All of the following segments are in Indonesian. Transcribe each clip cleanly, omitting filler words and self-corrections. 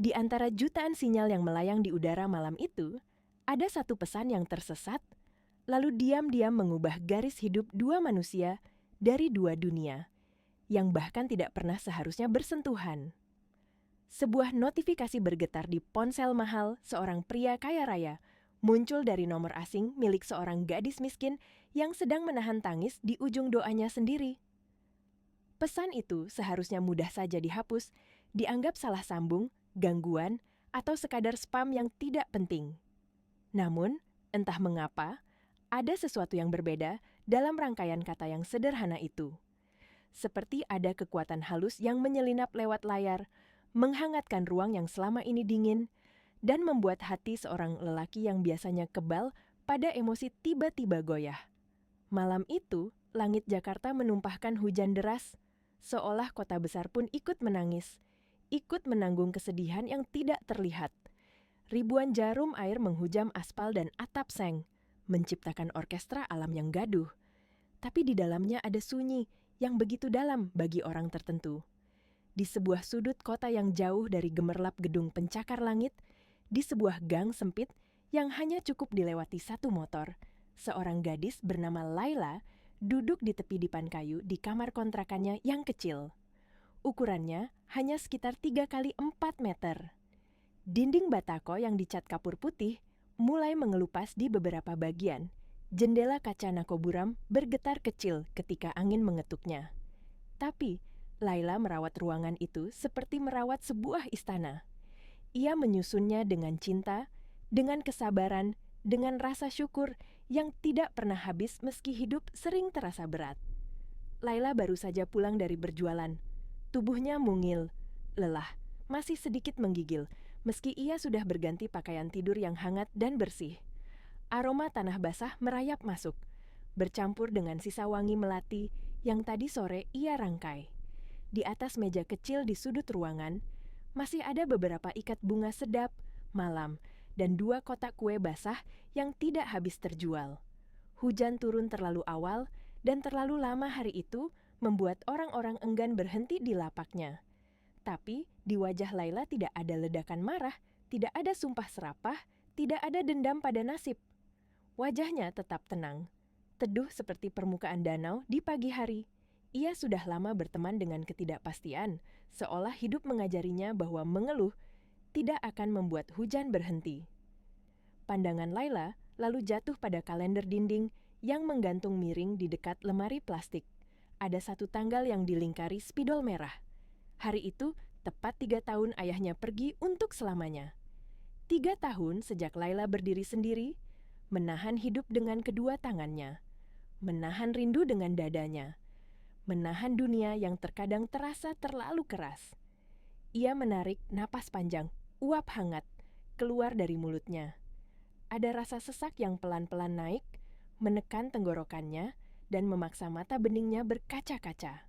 Di antara jutaan sinyal yang melayang di udara malam itu, ada satu pesan yang tersesat, lalu diam-diam mengubah garis hidup dua manusia dari dua dunia, yang bahkan tidak pernah seharusnya bersentuhan. Sebuah notifikasi bergetar di ponsel mahal seorang pria kaya raya, muncul dari nomor asing milik seorang gadis miskin yang sedang menahan tangis di ujung doanya sendiri. Pesan itu seharusnya mudah saja dihapus, dianggap salah sambung, gangguan, atau sekadar spam yang tidak penting. Namun, entah mengapa, ada sesuatu yang berbeda dalam rangkaian kata yang sederhana itu. Seperti ada kekuatan halus yang menyelinap lewat layar, menghangatkan ruang yang selama ini dingin, dan membuat hati seorang lelaki yang biasanya kebal pada emosi tiba-tiba goyah. Malam itu, langit Jakarta menumpahkan hujan deras, seolah kota besar pun ikut menangis, ikut menanggung kesedihan yang tidak terlihat. Ribuan jarum air menghujam aspal dan atap seng, menciptakan orkestra alam yang gaduh. Tapi di dalamnya ada sunyi yang begitu dalam bagi orang tertentu. Di sebuah sudut kota yang jauh dari gemerlap gedung pencakar langit, di sebuah gang sempit yang hanya cukup dilewati satu motor, seorang gadis bernama Laila duduk di tepi dipan kayu di kamar kontrakannya yang kecil. Ukurannya hanya sekitar 3 kali 4 meter. Dinding batako yang dicat kapur putih mulai mengelupas di beberapa bagian. Jendela kaca nakoburam bergetar kecil ketika angin mengetuknya. Tapi, Laila merawat ruangan itu seperti merawat sebuah istana. Ia menyusunnya dengan cinta, dengan kesabaran, dengan rasa syukur yang tidak pernah habis meski hidup sering terasa berat. Laila baru saja pulang dari berjualan. Tubuhnya mungil, lelah, masih sedikit menggigil, meski ia sudah berganti pakaian tidur yang hangat dan bersih. Aroma tanah basah merayap masuk, bercampur dengan sisa wangi melati yang tadi sore ia rangkai. Di atas meja kecil di sudut ruangan, masih ada beberapa ikat bunga sedap, malam, dan 2 kotak kue basah yang tidak habis terjual. Hujan turun terlalu awal dan terlalu lama hari itu membuat orang-orang enggan berhenti di lapaknya. Tapi di wajah Laila tidak ada ledakan marah, tidak ada sumpah serapah, tidak ada dendam pada nasib. Wajahnya tetap tenang, teduh seperti permukaan danau di pagi hari. Ia sudah lama berteman dengan ketidakpastian, seolah hidup mengajarinya bahwa mengeluh tidak akan membuat hujan berhenti. Pandangan Laila lalu jatuh pada kalender dinding yang menggantung miring di dekat lemari plastik. Ada satu tanggal yang dilingkari spidol merah. Hari itu tepat 3 tahun ayahnya pergi untuk selamanya. 3 tahun sejak Laila berdiri sendiri, menahan hidup dengan kedua tangannya, menahan rindu dengan dadanya, menahan dunia yang terkadang terasa terlalu keras. Ia menarik napas panjang, uap hangat, keluar dari mulutnya. Ada rasa sesak yang pelan-pelan naik, menekan tenggorokannya, dan memaksa mata beningnya berkaca-kaca.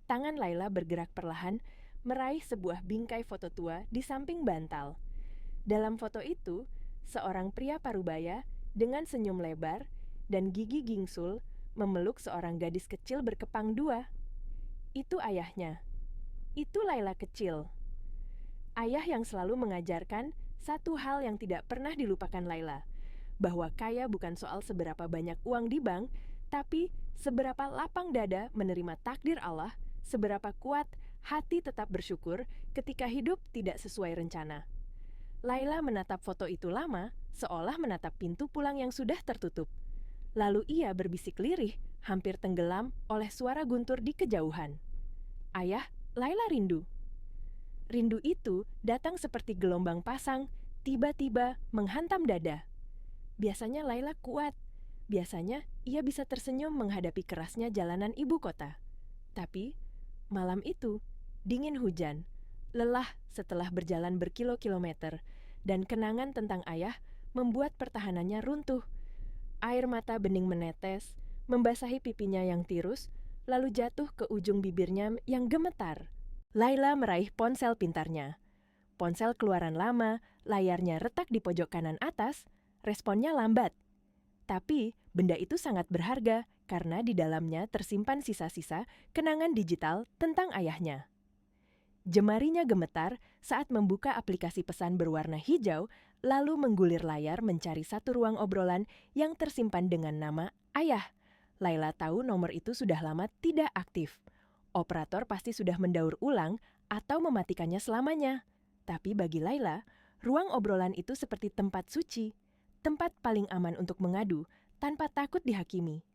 Tangan Laila bergerak perlahan, meraih sebuah bingkai foto tua di samping bantal. Dalam foto itu, seorang pria parubaya dengan senyum lebar dan gigi gingsul memeluk seorang gadis kecil berkepang dua. Itu ayahnya. Itu Laila kecil. Ayah yang selalu mengajarkan satu hal yang tidak pernah dilupakan Laila, bahwa kaya bukan soal seberapa banyak uang di bank, tapi seberapa lapang dada menerima takdir Allah, seberapa kuat hati tetap bersyukur ketika hidup tidak sesuai rencana. Laila menatap foto itu lama, seolah menatap pintu pulang yang sudah tertutup. Lalu ia berbisik lirih, hampir tenggelam oleh suara guntur di kejauhan. Ayah, Laila rindu. Rindu itu datang seperti gelombang pasang, tiba-tiba menghantam dada. Biasanya Laila kuat. Biasanya ia bisa tersenyum menghadapi kerasnya jalanan ibu kota. Tapi, malam itu, dingin hujan, lelah setelah berjalan berkilo-kilometer, dan kenangan tentang ayah membuat pertahanannya runtuh. Air mata bening menetes, membasahi pipinya yang tirus, lalu jatuh ke ujung bibirnya yang gemetar. Laila meraih ponsel pintarnya. Ponsel keluaran lama, layarnya retak di pojok kanan atas, responnya lambat. Tapi, benda itu sangat berharga karena di dalamnya tersimpan sisa-sisa kenangan digital tentang ayahnya. Jemarinya gemetar saat membuka aplikasi pesan berwarna hijau, lalu menggulir layar mencari satu ruang obrolan yang tersimpan dengan nama Ayah. Laila tahu nomor itu sudah lama tidak aktif. Operator pasti sudah mendaur ulang atau mematikannya selamanya. Tapi bagi Laila, ruang obrolan itu seperti tempat suci, tempat paling aman untuk mengadu tanpa takut dihakimi.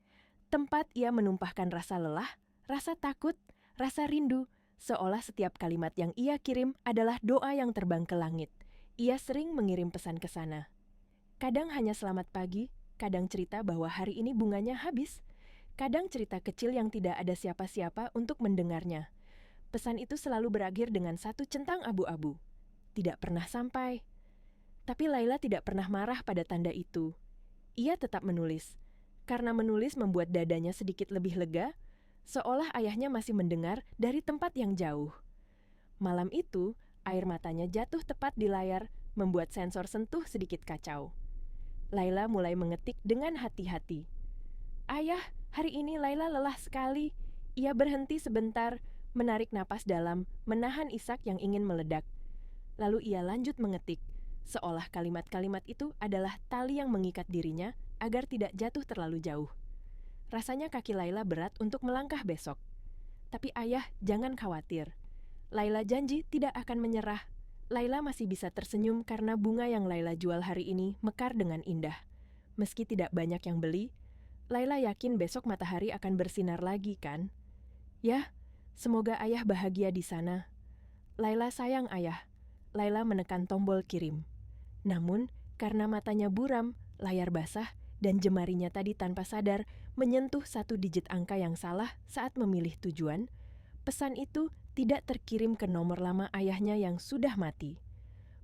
Tempat ia menumpahkan rasa lelah, rasa takut, rasa rindu, seolah setiap kalimat yang ia kirim adalah doa yang terbang ke langit. Ia sering mengirim pesan ke sana. Kadang hanya selamat pagi, kadang cerita bahwa hari ini bunganya habis, kadang cerita kecil yang tidak ada siapa-siapa untuk mendengarnya. Pesan itu selalu berakhir dengan satu centang abu-abu. Tidak pernah sampai. Tapi Laila tidak pernah marah pada tanda itu. Ia tetap menulis. Karena menulis membuat dadanya sedikit lebih lega, seolah ayahnya masih mendengar dari tempat yang jauh. Malam itu, air matanya jatuh tepat di layar, membuat sensor sentuh sedikit kacau. Laila mulai mengetik dengan hati-hati. Ayah, hari ini Laila lelah sekali. Ia berhenti sebentar, menarik napas dalam, menahan isak yang ingin meledak. Lalu ia lanjut mengetik, seolah kalimat-kalimat itu adalah tali yang mengikat dirinya agar tidak jatuh terlalu jauh. Rasanya kaki Laila berat untuk melangkah besok. Tapi ayah, jangan khawatir. Laila janji tidak akan menyerah. Laila masih bisa tersenyum karena bunga yang Laila jual hari ini mekar dengan indah. Meski tidak banyak yang beli, Laila yakin besok matahari akan bersinar lagi, kan? Ya, semoga ayah bahagia di sana. Laila sayang ayah. Laila menekan tombol kirim. Namun, karena matanya buram, layar basah, dan jemarinya tadi tanpa sadar menyentuh satu digit angka yang salah saat memilih tujuan, pesan itu tidak terkirim ke nomor lama ayahnya yang sudah mati.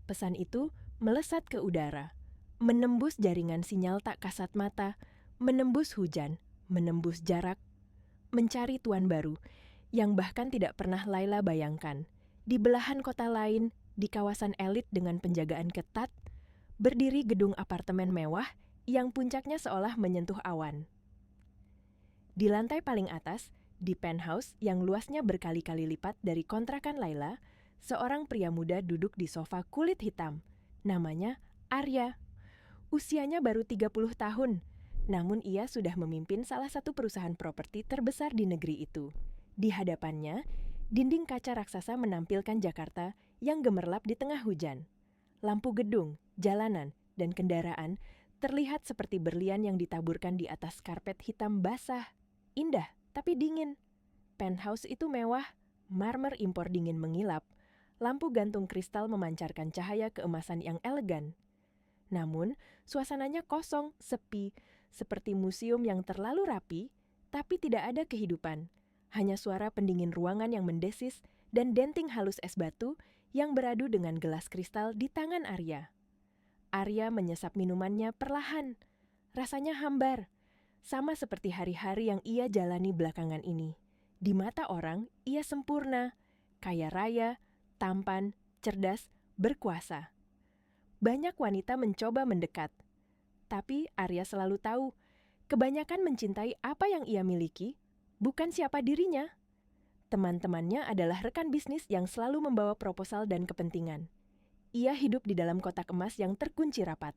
Pesan itu melesat ke udara, menembus jaringan sinyal tak kasat mata, menembus hujan, menembus jarak, mencari tuan baru, yang bahkan tidak pernah Laila bayangkan. Di belahan kota lain, di kawasan elit dengan penjagaan ketat, berdiri gedung apartemen mewah yang puncaknya seolah menyentuh awan. Di lantai paling atas, di penthouse yang luasnya berkali-kali lipat dari kontrakan Laila, seorang pria muda duduk di sofa kulit hitam. Namanya Arya. Usianya baru 30 tahun, namun ia sudah memimpin salah satu perusahaan properti terbesar di negeri itu. Di hadapannya, dinding kaca raksasa menampilkan Jakarta yang gemerlap di tengah hujan. Lampu gedung, jalanan, dan kendaraan terlihat seperti berlian yang ditaburkan di atas karpet hitam basah. Indah, tapi dingin. Penthouse itu mewah, marmer impor dingin mengilap, lampu gantung kristal memancarkan cahaya keemasan yang elegan. Namun, suasananya kosong, sepi, seperti museum yang terlalu rapi, tapi tidak ada kehidupan. Hanya suara pendingin ruangan yang mendesis dan denting halus es batu yang beradu dengan gelas kristal di tangan Arya. Arya menyesap minumannya perlahan. Rasanya hambar, sama seperti hari-hari yang ia jalani belakangan ini. Di mata orang, ia sempurna, kaya raya, tampan, cerdas, berkuasa. Banyak wanita mencoba mendekat. Tapi Arya selalu tahu, kebanyakan mencintai apa yang ia miliki, bukan siapa dirinya. Teman-temannya adalah rekan bisnis yang selalu membawa proposal dan kepentingan. Ia hidup di dalam kotak emas yang terkunci rapat.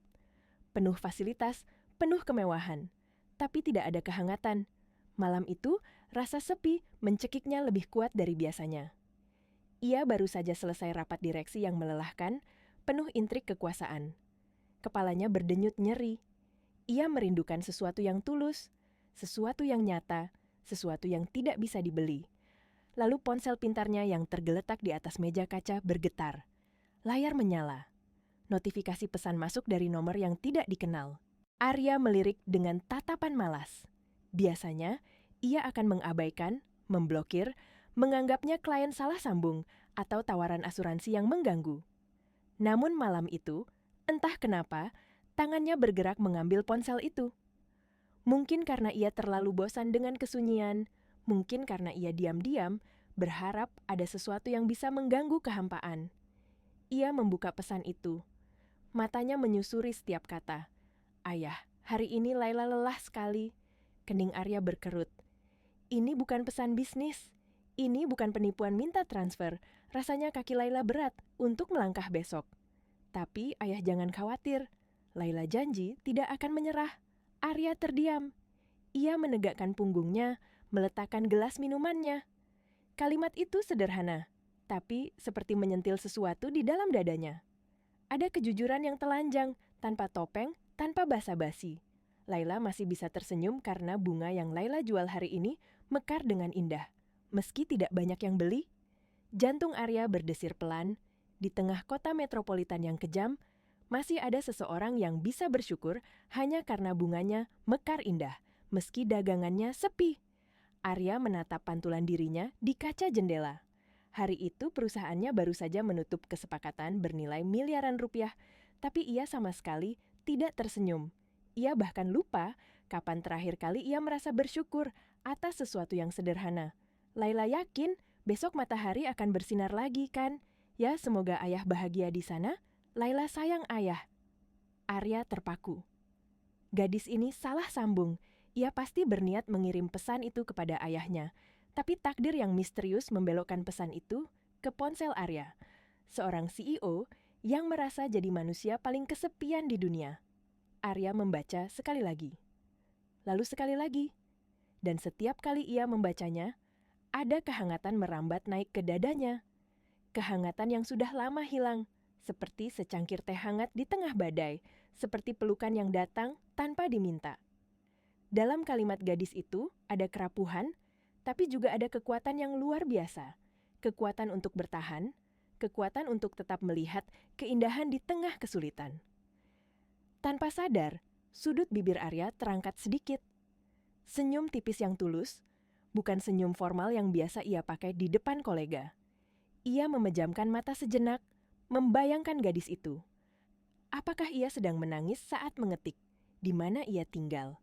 Penuh fasilitas, penuh kemewahan. Tapi tidak ada kehangatan. Malam itu, rasa sepi mencekiknya lebih kuat dari biasanya. Ia baru saja selesai rapat direksi yang melelahkan, penuh intrik kekuasaan. Kepalanya berdenyut nyeri. Ia merindukan sesuatu yang tulus, sesuatu yang nyata, sesuatu yang tidak bisa dibeli. Lalu ponsel pintarnya yang tergeletak di atas meja kaca bergetar. Layar menyala. Notifikasi pesan masuk dari nomor yang tidak dikenal. Arya melirik dengan tatapan malas. Biasanya, ia akan mengabaikan, memblokir, menganggapnya klien salah sambung atau tawaran asuransi yang mengganggu. Namun malam itu, entah kenapa, tangannya bergerak mengambil ponsel itu. Mungkin karena ia terlalu bosan dengan kesunyian, mungkin karena ia diam-diam berharap ada sesuatu yang bisa mengganggu kehampaan. Ia membuka pesan itu. Matanya menyusuri setiap kata. Ayah, hari ini Laila lelah sekali. Kening Arya berkerut. Ini bukan pesan bisnis. Ini bukan penipuan minta transfer. Rasanya kaki Laila berat untuk melangkah besok. Tapi ayah jangan khawatir. Laila janji tidak akan menyerah. Arya terdiam. Ia menegakkan punggungnya, meletakkan gelas minumannya. Kalimat itu sederhana, tapi seperti menyentil sesuatu di dalam dadanya. Ada kejujuran yang telanjang, tanpa topeng, tanpa basa-basi. Laila masih bisa tersenyum karena bunga yang Laila jual hari ini mekar dengan indah. Meski tidak banyak yang beli, jantung Arya berdesir pelan. Di tengah kota metropolitan yang kejam, masih ada seseorang yang bisa bersyukur hanya karena bunganya mekar indah, meski dagangannya sepi. Arya menatap pantulan dirinya di kaca jendela. Hari itu perusahaannya baru saja menutup kesepakatan bernilai miliaran rupiah, tapi ia sama sekali tidak tersenyum. Ia bahkan lupa kapan terakhir kali ia merasa bersyukur atas sesuatu yang sederhana. Laila yakin besok matahari akan bersinar lagi kan? Ya, semoga ayah bahagia di sana. Laila sayang ayah. Arya terpaku. Gadis ini salah sambung. Ia pasti berniat mengirim pesan itu kepada ayahnya. Tapi takdir yang misterius membelokkan pesan itu ke ponsel Arya. Seorang CEO yang merasa jadi manusia paling kesepian di dunia. Arya membaca sekali lagi. Lalu sekali lagi. Dan setiap kali ia membacanya, ada kehangatan merambat naik ke dadanya. Kehangatan yang sudah lama hilang, seperti secangkir teh hangat di tengah badai, seperti pelukan yang datang tanpa diminta. Dalam kalimat gadis itu ada kerapuhan, tapi juga ada kekuatan yang luar biasa. Kekuatan untuk bertahan, kekuatan untuk tetap melihat keindahan di tengah kesulitan. Tanpa sadar, sudut bibir Arya terangkat sedikit. Senyum tipis yang tulus, bukan senyum formal yang biasa ia pakai di depan kolega. Ia memejamkan mata sejenak, membayangkan gadis itu. Apakah ia sedang menangis saat mengetik? Di mana ia tinggal?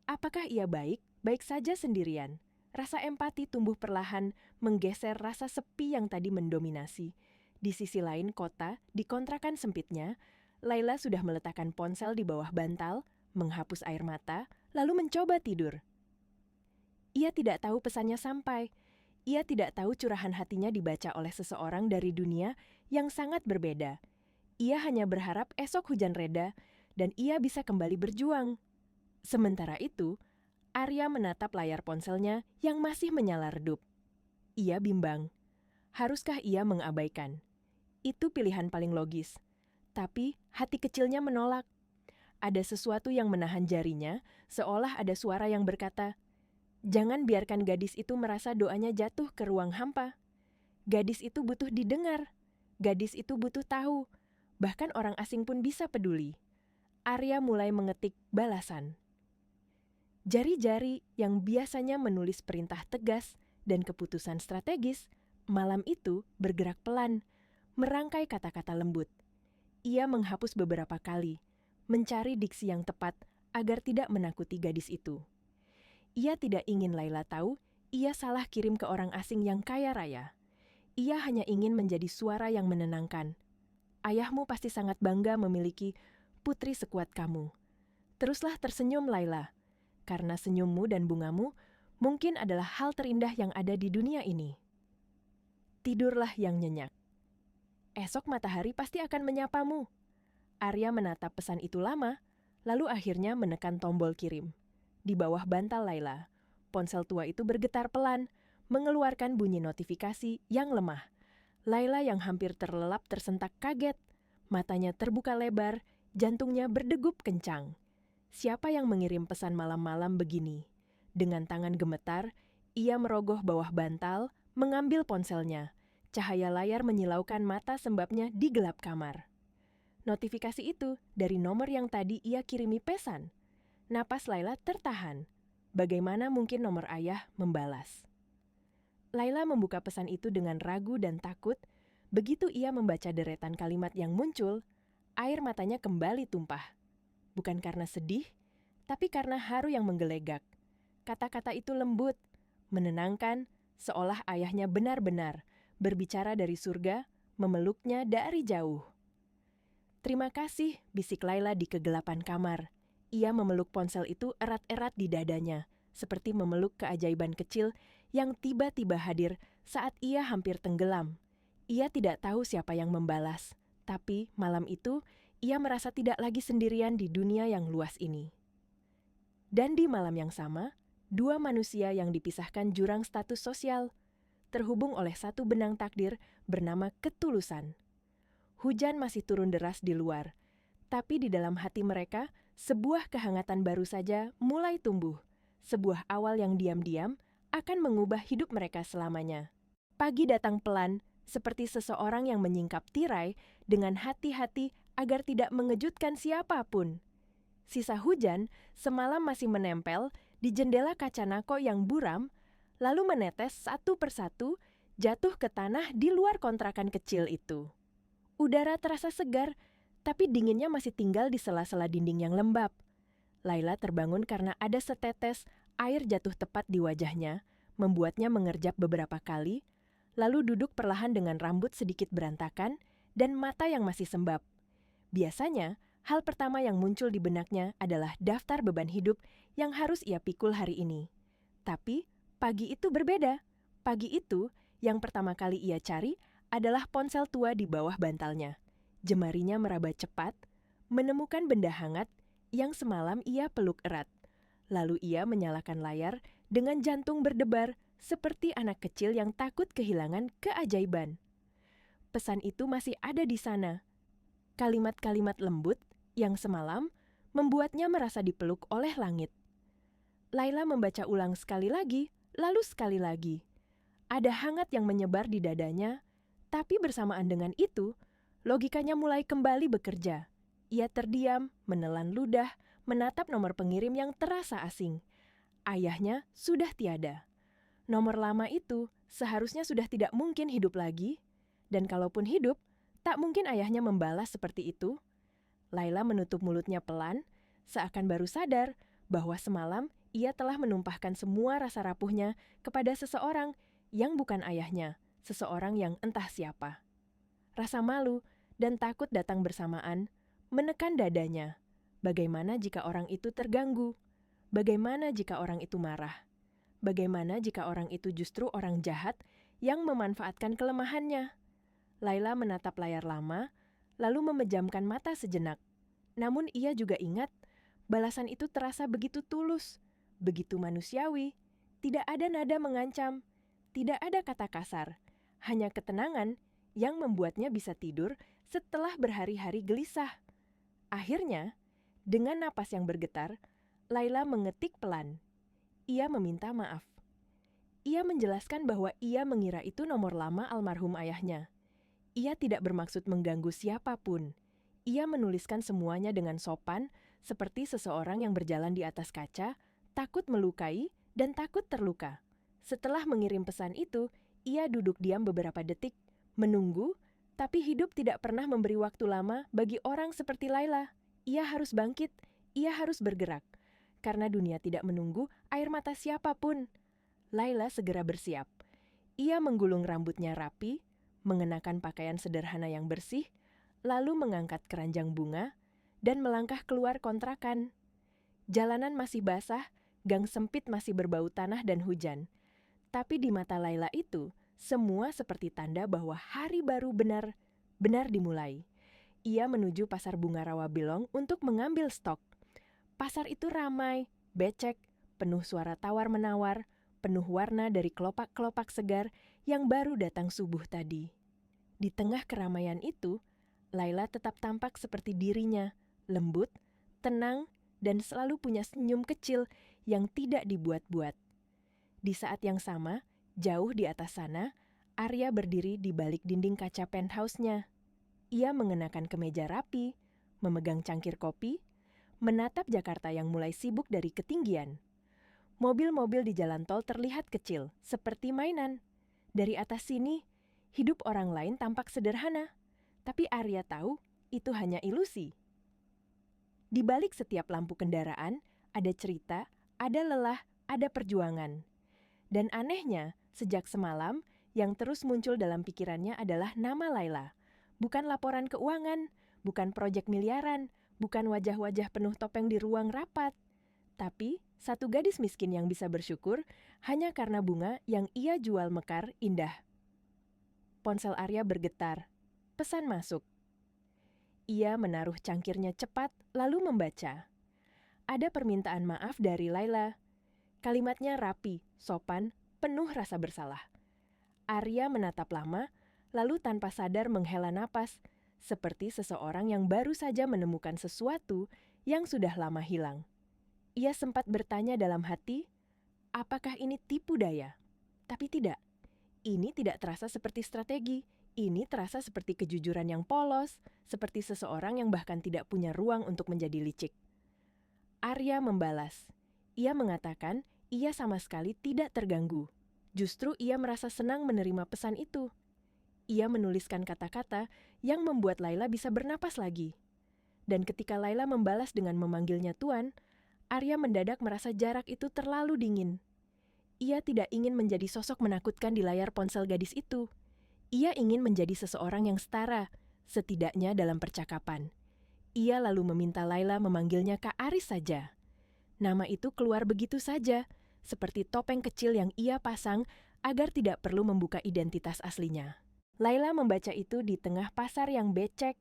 Apakah ia baik saja sendirian? Rasa empati tumbuh perlahan, menggeser rasa sepi yang tadi mendominasi. Di sisi lain kota, di kontrakan sempitnya, Laila sudah meletakkan ponsel di bawah bantal, menghapus air mata, lalu mencoba tidur. Ia tidak tahu pesannya sampai. Ia tidak tahu curahan hatinya dibaca oleh seseorang dari dunia yang sangat berbeda. Ia hanya berharap esok hujan reda dan ia bisa kembali berjuang. Sementara itu, Arya menatap layar ponselnya yang masih menyala redup. Ia bimbang. Haruskah ia mengabaikan? Itu pilihan paling logis. Tapi hati kecilnya menolak. Ada sesuatu yang menahan jarinya, seolah ada suara yang berkata, "Jangan biarkan gadis itu merasa doanya jatuh ke ruang hampa. Gadis itu butuh didengar. Gadis itu butuh tahu. Bahkan orang asing pun bisa peduli." Arya mulai mengetik balasan. Jari-jari yang biasanya menulis perintah tegas dan keputusan strategis, malam itu bergerak pelan, merangkai kata-kata lembut. Ia menghapus beberapa kali, mencari diksi yang tepat agar tidak menakuti gadis itu. Ia tidak ingin Laila tahu ia salah kirim ke orang asing yang kaya raya. Ia hanya ingin menjadi suara yang menenangkan. Ayahmu pasti sangat bangga memiliki putri sekuat kamu. Teruslah tersenyum Laila, karena senyummu dan bungamu mungkin adalah hal terindah yang ada di dunia ini. Tidurlah yang nyenyak. Esok matahari pasti akan menyapamu. Arya menatap pesan itu lama, lalu akhirnya menekan tombol kirim. Di bawah bantal Laila, ponsel tua itu bergetar pelan, mengeluarkan bunyi notifikasi yang lemah. Laila yang hampir terlelap tersentak kaget. Matanya terbuka lebar, jantungnya berdegup kencang. Siapa yang mengirim pesan malam-malam begini? Dengan tangan gemetar, ia merogoh bawah bantal, mengambil ponselnya. Cahaya layar menyilaukan mata sembabnya di gelap kamar. Notifikasi itu dari nomor yang tadi ia kirimi pesan. Napas Laila tertahan. Bagaimana mungkin nomor ayah membalas? Laila membuka pesan itu dengan ragu dan takut. Begitu ia membaca deretan kalimat yang muncul, air matanya kembali tumpah. Bukan karena sedih, tapi karena haru yang menggelegak. Kata-kata itu lembut, menenangkan, seolah ayahnya benar-benar berbicara dari surga, memeluknya dari jauh. "Terima kasih," bisik Laila di kegelapan kamar. Ia memeluk ponsel itu erat-erat di dadanya, seperti memeluk keajaiban kecil yang tiba-tiba hadir saat ia hampir tenggelam. Ia tidak tahu siapa yang membalas, tapi malam itu ia merasa tidak lagi sendirian di dunia yang luas ini. Dan di malam yang sama, dua manusia yang dipisahkan jurang status sosial terhubung oleh satu benang takdir bernama ketulusan. Hujan masih turun deras di luar, tapi di dalam hati mereka, sebuah kehangatan baru saja mulai tumbuh. Sebuah awal yang diam-diam akan mengubah hidup mereka selamanya. Pagi datang pelan, seperti seseorang yang menyingkap tirai dengan hati-hati agar tidak mengejutkan siapapun. Sisa hujan semalam masih menempel di jendela kaca nako yang buram, lalu menetes satu persatu jatuh ke tanah di luar kontrakan kecil itu. Udara terasa segar, tapi dinginnya masih tinggal di sela-sela dinding yang lembab. Laila terbangun karena ada setetes air jatuh tepat di wajahnya, membuatnya mengerjap beberapa kali, lalu duduk perlahan dengan rambut sedikit berantakan dan mata yang masih sembab. Biasanya, hal pertama yang muncul di benaknya adalah daftar beban hidup yang harus ia pikul hari ini. Tapi, pagi itu berbeda. Pagi itu, yang pertama kali ia cari adalah ponsel tua di bawah bantalnya. Jemarinya meraba cepat, menemukan benda hangat yang semalam ia peluk erat. Lalu ia menyalakan layar dengan jantung berdebar seperti anak kecil yang takut kehilangan keajaiban. Pesan itu masih ada di sana. Kalimat-kalimat lembut yang semalam membuatnya merasa dipeluk oleh langit. Laila membaca ulang sekali lagi, lalu sekali lagi. Ada hangat yang menyebar di dadanya, tapi bersamaan dengan itu, logikanya mulai kembali bekerja. Ia terdiam, menelan ludah, menatap nomor pengirim yang terasa asing. Ayahnya sudah tiada. Nomor lama itu seharusnya sudah tidak mungkin hidup lagi, dan kalaupun hidup, tak mungkin ayahnya membalas seperti itu. Laila menutup mulutnya pelan, seakan baru sadar bahwa semalam ia telah menumpahkan semua rasa rapuhnya kepada seseorang yang bukan ayahnya, seseorang yang entah siapa. Rasa malu dan takut datang bersamaan, menekan dadanya. Bagaimana jika orang itu terganggu? Bagaimana jika orang itu marah? Bagaimana jika orang itu justru orang jahat yang memanfaatkan kelemahannya? Laila menatap layar lama, lalu memejamkan mata sejenak. Namun ia juga ingat, balasan itu terasa begitu tulus, begitu manusiawi. Tidak ada nada mengancam, tidak ada kata kasar, hanya ketenangan yang membuatnya bisa tidur setelah berhari-hari gelisah. Akhirnya, dengan napas yang bergetar, Laila mengetik pelan. Ia meminta maaf. Ia menjelaskan bahwa ia mengira itu nomor lama almarhum ayahnya. Ia tidak bermaksud mengganggu siapapun. Ia menuliskan semuanya dengan sopan, seperti seseorang yang berjalan di atas kaca, takut melukai dan takut terluka. Setelah mengirim pesan itu, ia duduk diam beberapa detik, menunggu, tapi hidup tidak pernah memberi waktu lama bagi orang seperti Laila. Ia harus bangkit, ia harus bergerak. Karena dunia tidak menunggu air mata siapapun. Laila segera bersiap. Ia menggulung rambutnya rapi, mengenakan pakaian sederhana yang bersih, lalu mengangkat keranjang bunga, dan melangkah keluar kontrakan. Jalanan masih basah, gang sempit masih berbau tanah dan hujan. Tapi di mata Laila itu, semua seperti tanda bahwa hari baru benar dimulai. Ia menuju pasar bunga Rawabilong untuk mengambil stok. Pasar itu ramai, becek, penuh suara tawar-menawar, penuh warna dari kelopak-kelopak segar yang baru datang subuh tadi. Di tengah keramaian itu, Laila tetap tampak seperti dirinya, lembut, tenang, dan selalu punya senyum kecil yang tidak dibuat-buat. Di saat yang sama, jauh di atas sana, Arya berdiri di balik dinding kaca penthouse-nya. Ia mengenakan kemeja rapi, memegang cangkir kopi, menatap Jakarta yang mulai sibuk dari ketinggian. Mobil-mobil di jalan tol terlihat kecil, seperti mainan. Dari atas sini, hidup orang lain tampak sederhana, tapi Arya tahu itu hanya ilusi. Di balik setiap lampu kendaraan, ada cerita, ada lelah, ada perjuangan. Dan anehnya, sejak semalam, yang terus muncul dalam pikirannya adalah nama Laila. Bukan laporan keuangan, bukan proyek miliaran, bukan wajah-wajah penuh topeng di ruang rapat. Tapi, satu gadis miskin yang bisa bersyukur hanya karena bunga yang ia jual mekar indah. Ponsel Arya bergetar. Pesan masuk. Ia menaruh cangkirnya cepat, lalu membaca. Ada permintaan maaf dari Laila. Kalimatnya rapi, sopan, penuh rasa bersalah. Arya menatap lama, lalu tanpa sadar menghela napas, seperti seseorang yang baru saja menemukan sesuatu yang sudah lama hilang. Ia sempat bertanya dalam hati, apakah ini tipu daya? Tapi tidak. Ini tidak terasa seperti strategi. Ini terasa seperti kejujuran yang polos, seperti seseorang yang bahkan tidak punya ruang untuk menjadi licik. Arya membalas. Ia mengatakan ia sama sekali tidak terganggu. Justru ia merasa senang menerima pesan itu. Ia menuliskan kata-kata yang membuat Laila bisa bernapas lagi. Dan ketika Laila membalas dengan memanggilnya Tuan, Arya mendadak merasa jarak itu terlalu dingin. Ia tidak ingin menjadi sosok menakutkan di layar ponsel gadis itu. Ia ingin menjadi seseorang yang setara, setidaknya dalam percakapan. Ia lalu meminta Laila memanggilnya Kak Aris saja. Nama itu keluar begitu saja, seperti topeng kecil yang ia pasang agar tidak perlu membuka identitas aslinya. Laila membaca itu di tengah pasar yang becek.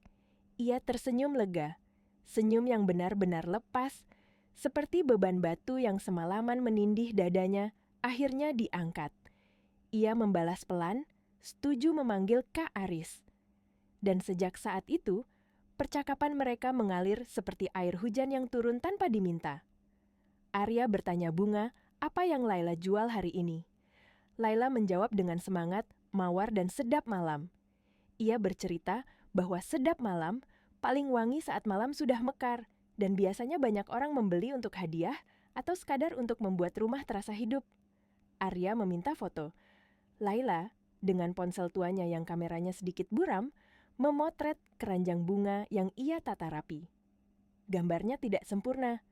Ia tersenyum lega, senyum yang benar-benar lepas, seperti beban batu yang semalaman menindih dadanya, akhirnya diangkat. Ia membalas pelan, setuju memanggil Kak Aris. Dan sejak saat itu, percakapan mereka mengalir seperti air hujan yang turun tanpa diminta. Arya bertanya Bunga apa yang Laila jual hari ini. Laila menjawab dengan semangat, mawar dan sedap malam. Ia bercerita bahwa sedap malam paling wangi saat malam sudah mekar, dan biasanya banyak orang membeli untuk hadiah atau sekadar untuk membuat rumah terasa hidup. Arya meminta foto. Laila, dengan ponsel tuanya yang kameranya sedikit buram, memotret keranjang bunga yang ia tata rapi. Gambarnya tidak sempurna,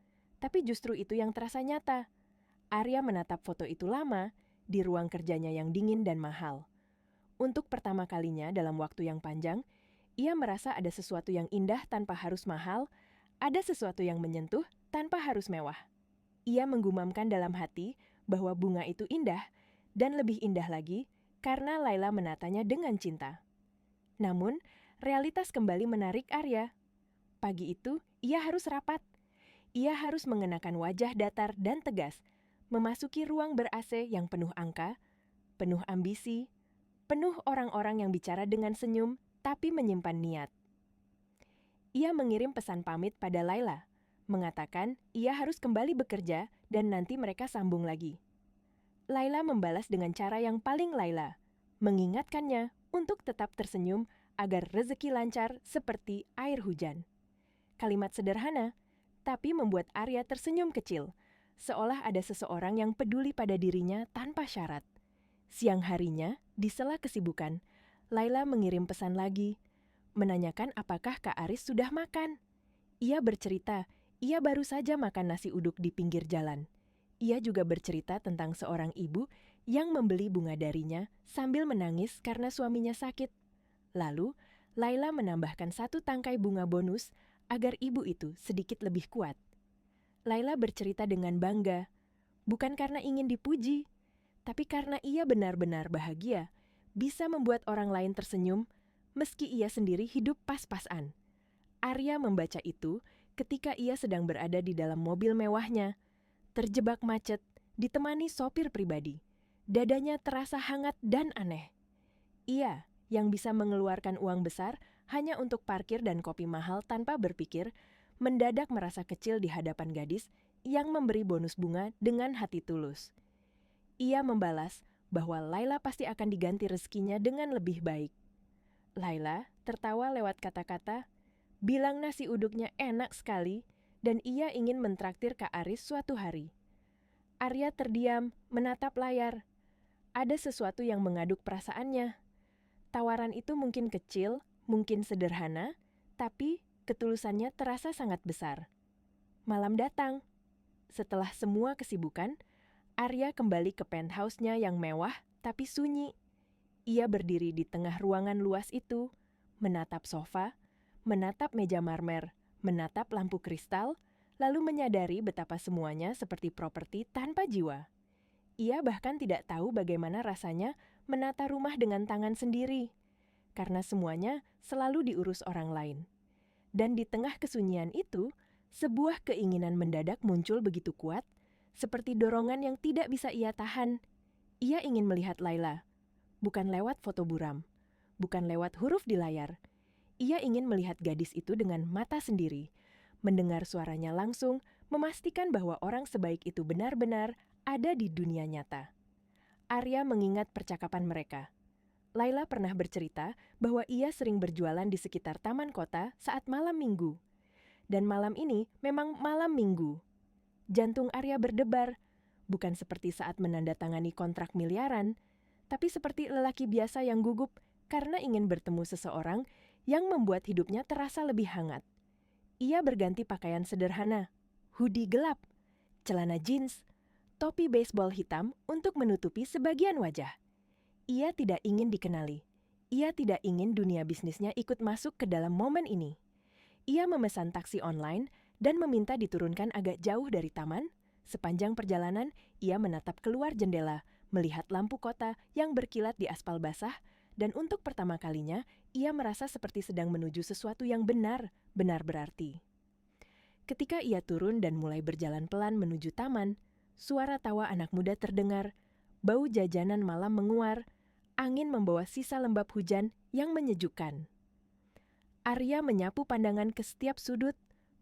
tapi justru itu yang terasa nyata. Arya menatap foto itu lama di ruang kerjanya yang dingin dan mahal. Untuk pertama kalinya dalam waktu yang panjang, ia merasa ada sesuatu yang indah tanpa harus mahal, ada sesuatu yang menyentuh tanpa harus mewah. Ia menggumamkan dalam hati bahwa bunga itu indah, dan lebih indah lagi karena Laila menatanya dengan cinta. Namun, realitas kembali menarik Arya. Pagi itu, ia harus rapat. Ia harus mengenakan wajah datar dan tegas, memasuki ruang ber-AC yang penuh angka, penuh ambisi, penuh orang-orang yang bicara dengan senyum tapi menyimpan niat. Ia mengirim pesan pamit pada Laila, mengatakan ia harus kembali bekerja dan nanti mereka sambung lagi. Laila membalas dengan cara yang paling Laila, mengingatkannya untuk tetap tersenyum agar rezeki lancar seperti air hujan. Kalimat sederhana, tapi membuat Arya tersenyum kecil, seolah ada seseorang yang peduli pada dirinya tanpa syarat. Siang harinya, di sela kesibukan, Laila mengirim pesan lagi, menanyakan apakah Kak Aris sudah makan. Ia bercerita, ia baru saja makan nasi uduk di pinggir jalan. Ia juga bercerita tentang seorang ibu yang membeli bunga darinya sambil menangis karena suaminya sakit. Lalu, Laila menambahkan 1 tangkai bunga bonus agar ibu itu sedikit lebih kuat. Laila bercerita dengan bangga, bukan karena ingin dipuji, tapi karena ia benar-benar bahagia, bisa membuat orang lain tersenyum, meski ia sendiri hidup pas-pasan. Arya membaca itu ketika ia sedang berada di dalam mobil mewahnya, terjebak macet, ditemani sopir pribadi. Dadanya terasa hangat dan aneh. Ia, yang bisa mengeluarkan uang besar hanya untuk parkir dan kopi mahal tanpa berpikir, mendadak merasa kecil di hadapan gadis yang memberi bonus bunga dengan hati tulus. Ia membalas bahwa Laila pasti akan diganti rezekinya dengan lebih baik. Laila tertawa lewat kata-kata, bilang nasi uduknya enak sekali dan ia ingin mentraktir Kak Aris suatu hari. Arya terdiam, menatap layar. Ada sesuatu yang mengaduk perasaannya. Tawaran itu mungkin kecil, mungkin sederhana, tapi ketulusannya terasa sangat besar. Malam datang. Setelah semua kesibukan, Arya kembali ke penthouse-nya yang mewah tapi sunyi. Ia berdiri di tengah ruangan luas itu, menatap sofa, menatap meja marmer, menatap lampu kristal, lalu menyadari betapa semuanya seperti properti tanpa jiwa. Ia bahkan tidak tahu bagaimana rasanya menata rumah dengan tangan sendiri, karena semuanya selalu diurus orang lain. Dan di tengah kesunyian itu, sebuah keinginan mendadak muncul begitu kuat, seperti dorongan yang tidak bisa ia tahan. Ia ingin melihat Laila, bukan lewat foto buram, bukan lewat huruf di layar. Ia ingin melihat gadis itu dengan mata sendiri, mendengar suaranya langsung, memastikan bahwa orang sebaik itu benar-benar ada di dunia nyata. Arya mengingat percakapan mereka. Laila pernah bercerita bahwa ia sering berjualan di sekitar taman kota saat malam minggu. Dan malam ini memang malam minggu. Jantung Arya berdebar, bukan seperti saat menandatangani kontrak miliaran, tapi seperti lelaki biasa yang gugup karena ingin bertemu seseorang yang membuat hidupnya terasa lebih hangat. Ia berganti pakaian sederhana, hoodie gelap, celana jeans, topi baseball hitam untuk menutupi sebagian wajah. Ia tidak ingin dikenali. Ia tidak ingin dunia bisnisnya ikut masuk ke dalam momen ini. Ia memesan taksi online dan meminta diturunkan agak jauh dari taman. Sepanjang perjalanan, ia menatap keluar jendela, melihat lampu kota yang berkilat di aspal basah, dan untuk pertama kalinya, ia merasa seperti sedang menuju sesuatu yang benar-benar berarti. Ketika ia turun dan mulai berjalan pelan menuju taman, suara tawa anak muda terdengar, bau jajanan malam menguar, angin membawa sisa lembab hujan yang menyejukkan. Arya menyapu pandangan ke setiap sudut,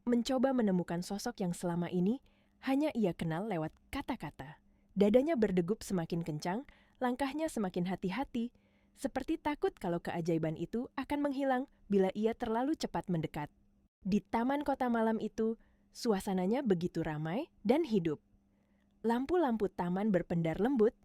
mencoba menemukan sosok yang selama ini hanya ia kenal lewat kata-kata. Dadanya berdegup semakin kencang, langkahnya semakin hati-hati, seperti takut kalau keajaiban itu akan menghilang bila ia terlalu cepat mendekat. Di taman kota malam itu, suasananya begitu ramai dan hidup. Lampu-lampu taman berpendar lembut,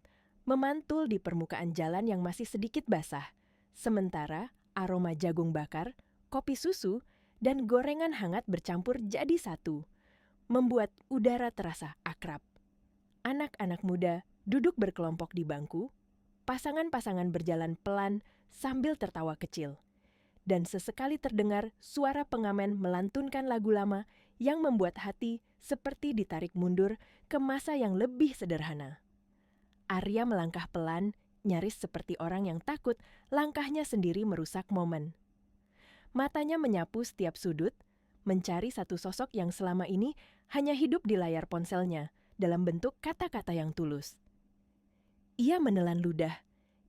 memantul di permukaan jalan yang masih sedikit basah, sementara aroma jagung bakar, kopi susu, dan gorengan hangat bercampur jadi satu, membuat udara terasa akrab. Anak-anak muda duduk berkelompok di bangku, pasangan-pasangan berjalan pelan sambil tertawa kecil, dan sesekali terdengar suara pengamen melantunkan lagu lama yang membuat hati seperti ditarik mundur ke masa yang lebih sederhana. Arya melangkah pelan, nyaris seperti orang yang takut langkahnya sendiri merusak momen. Matanya menyapu setiap sudut, mencari satu sosok yang selama ini hanya hidup di layar ponselnya dalam bentuk kata-kata yang tulus. Ia menelan ludah,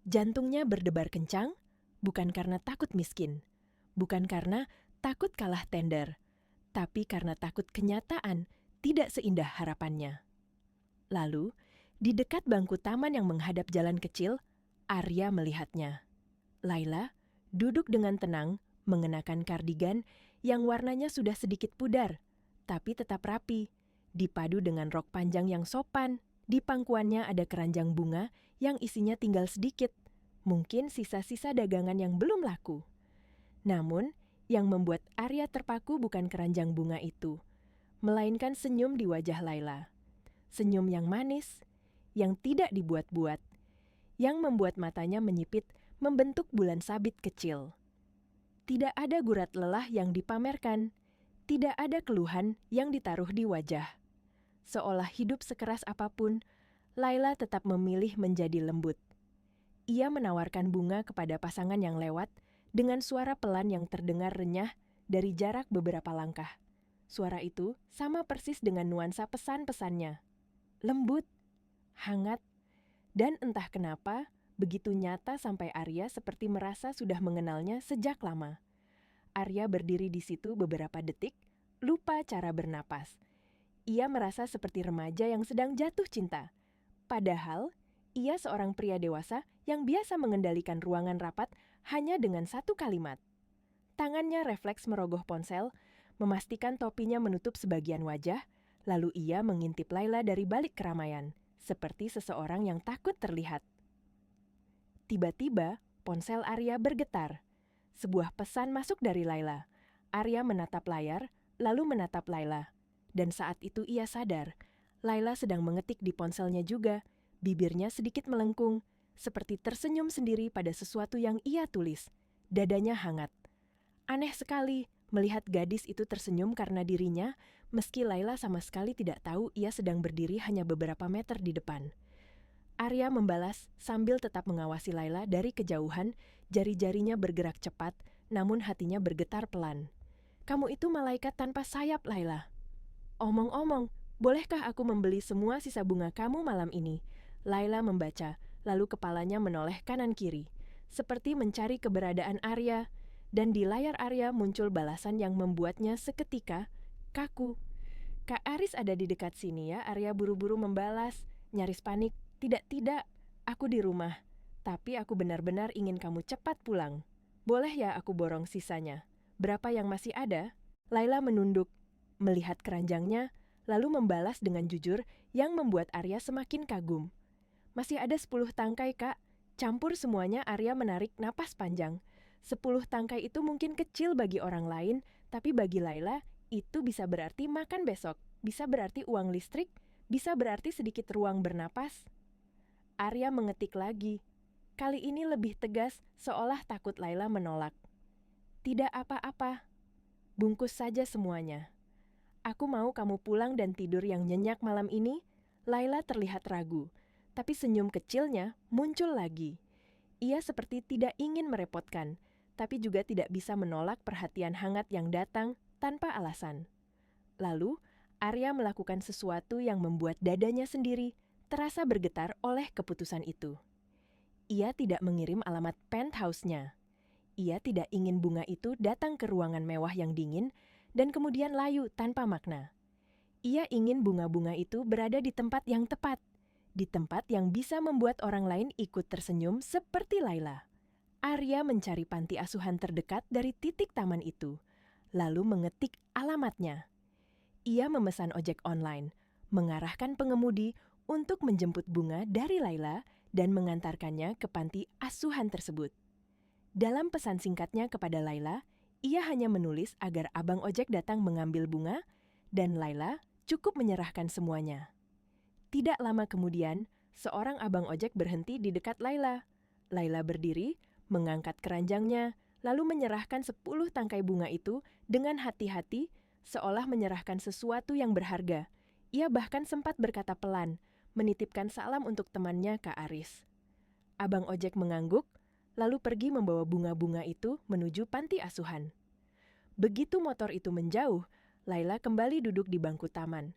jantungnya berdebar kencang, bukan karena takut miskin, bukan karena takut kalah tender, tapi karena takut kenyataan tidak seindah harapannya. Lalu, di dekat bangku taman yang menghadap jalan kecil, Arya melihatnya. Laila duduk dengan tenang, mengenakan kardigan yang warnanya sudah sedikit pudar, tapi tetap rapi, dipadu dengan rok panjang yang sopan. Di pangkuannya ada keranjang bunga yang isinya tinggal sedikit, mungkin sisa-sisa dagangan yang belum laku. Namun, yang membuat Arya terpaku bukan keranjang bunga itu, melainkan senyum di wajah Laila. Senyum yang manis, yang tidak dibuat-buat, yang membuat matanya menyipit membentuk bulan sabit kecil. Tidak ada gurat lelah yang dipamerkan, tidak ada keluhan yang ditaruh di wajah. Seolah hidup sekeras apapun, Laila tetap memilih menjadi lembut. Ia menawarkan bunga kepada pasangan yang lewat dengan suara pelan yang terdengar renyah dari jarak beberapa langkah. Suara itu sama persis dengan nuansa pesan-pesannya. Lembut, hangat, dan entah kenapa begitu nyata sampai Arya seperti merasa sudah mengenalnya sejak lama. Arya berdiri di situ beberapa detik, lupa cara bernapas. Ia merasa seperti remaja yang sedang jatuh cinta. Padahal, ia seorang pria dewasa yang biasa mengendalikan ruangan rapat hanya dengan satu kalimat. Tangannya refleks merogoh ponsel, memastikan topinya menutup sebagian wajah, lalu ia mengintip Laila dari balik keramaian, seperti seseorang yang takut terlihat. Tiba-tiba, ponsel Arya bergetar. Sebuah pesan masuk dari Laila. Arya menatap layar, lalu menatap Laila. Dan saat itu ia sadar, Laila sedang mengetik di ponselnya juga. Bibirnya sedikit melengkung, seperti tersenyum sendiri pada sesuatu yang ia tulis. Dadanya hangat. Aneh sekali, melihat gadis itu tersenyum karena dirinya, meski Laila sama sekali tidak tahu ia sedang berdiri hanya beberapa meter di depan. Arya membalas sambil tetap mengawasi Laila dari kejauhan, jari-jarinya bergerak cepat, namun hatinya bergetar pelan. "Kamu itu malaikat tanpa sayap, Laila." "Omong-omong, bolehkah aku membeli semua sisa bunga kamu malam ini?" Laila membaca, lalu kepalanya menoleh kanan-kiri, seperti mencari keberadaan Arya, dan di layar Arya muncul balasan yang membuatnya seketika kaku. "Kak Aris ada di dekat sini ya," Arya buru-buru membalas, nyaris panik. "Tidak, aku di rumah. Tapi aku benar-benar ingin kamu cepat pulang. Boleh ya aku borong sisanya? Berapa yang masih ada?" Laila menunduk, melihat keranjangnya, lalu membalas dengan jujur yang membuat Arya semakin kagum. "Masih ada 10 tangkai, Kak." Campur semuanya, Arya menarik napas panjang. 10 tangkai itu mungkin kecil bagi orang lain, tapi bagi Laila, itu bisa berarti makan besok, bisa berarti uang listrik, bisa berarti sedikit ruang bernapas. Arya mengetik lagi. Kali ini lebih tegas, seolah takut Laila menolak. "Tidak apa-apa. Bungkus saja semuanya. Aku mau kamu pulang dan tidur yang nyenyak malam ini." Laila terlihat ragu, tapi senyum kecilnya muncul lagi. Ia seperti tidak ingin merepotkan, tapi juga tidak bisa menolak perhatian hangat yang datang tanpa alasan. Lalu, Arya melakukan sesuatu yang membuat dadanya sendiri terasa bergetar oleh keputusan itu. Ia tidak mengirim alamat penthouse-nya. Ia tidak ingin bunga itu datang ke ruangan mewah yang dingin dan kemudian layu tanpa makna. Ia ingin bunga-bunga itu berada di tempat yang tepat, di tempat yang bisa membuat orang lain ikut tersenyum seperti Laila. Arya mencari panti asuhan terdekat dari titik taman itu, lalu mengetik alamatnya. Ia memesan ojek online, mengarahkan pengemudi untuk menjemput bunga dari Laila dan mengantarkannya ke panti asuhan tersebut. Dalam pesan singkatnya kepada Laila, ia hanya menulis agar abang ojek datang mengambil bunga dan Laila cukup menyerahkan semuanya. Tidak lama kemudian, seorang abang ojek berhenti di dekat Laila. Laila berdiri, mengangkat keranjangnya, lalu menyerahkan 10 tangkai bunga itu dengan hati-hati, seolah menyerahkan sesuatu yang berharga. Ia bahkan sempat berkata pelan, menitipkan salam untuk temannya Kak Aris. Abang ojek mengangguk, lalu pergi membawa bunga-bunga itu menuju panti asuhan. Begitu motor itu menjauh, Laila kembali duduk di bangku taman.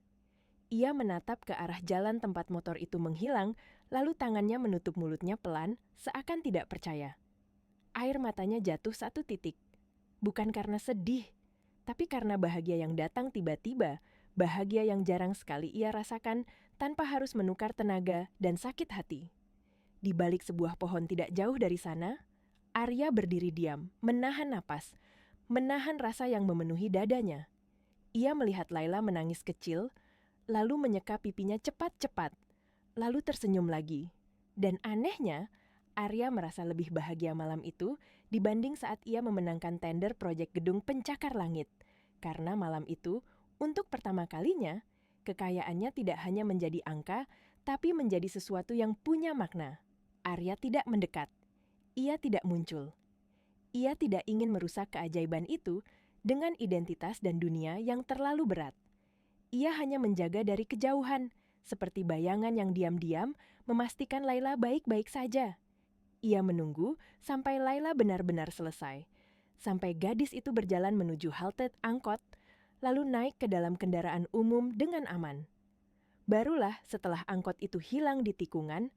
Ia menatap ke arah jalan tempat motor itu menghilang, lalu tangannya menutup mulutnya pelan, seakan tidak percaya. Air matanya jatuh satu titik. Bukan karena sedih, tapi karena bahagia yang datang tiba-tiba, bahagia yang jarang sekali ia rasakan tanpa harus menukar tenaga dan sakit hati. Di balik sebuah pohon tidak jauh dari sana, Arya berdiri diam, menahan napas, menahan rasa yang memenuhi dadanya. Ia melihat Laila menangis kecil, lalu menyeka pipinya cepat-cepat, lalu tersenyum lagi. Dan anehnya, Arya merasa lebih bahagia malam itu dibanding saat ia memenangkan tender proyek gedung pencakar langit. Karena malam itu, untuk pertama kalinya, kekayaannya tidak hanya menjadi angka, tapi menjadi sesuatu yang punya makna. Arya tidak mendekat. Ia tidak muncul. Ia tidak ingin merusak keajaiban itu dengan identitas dan dunia yang terlalu berat. Ia hanya menjaga dari kejauhan, seperti bayangan yang diam-diam memastikan Laila baik-baik saja. Ia menunggu sampai Laila benar-benar selesai, sampai gadis itu berjalan menuju halte angkot, lalu naik ke dalam kendaraan umum dengan aman. Barulah setelah angkot itu hilang di tikungan,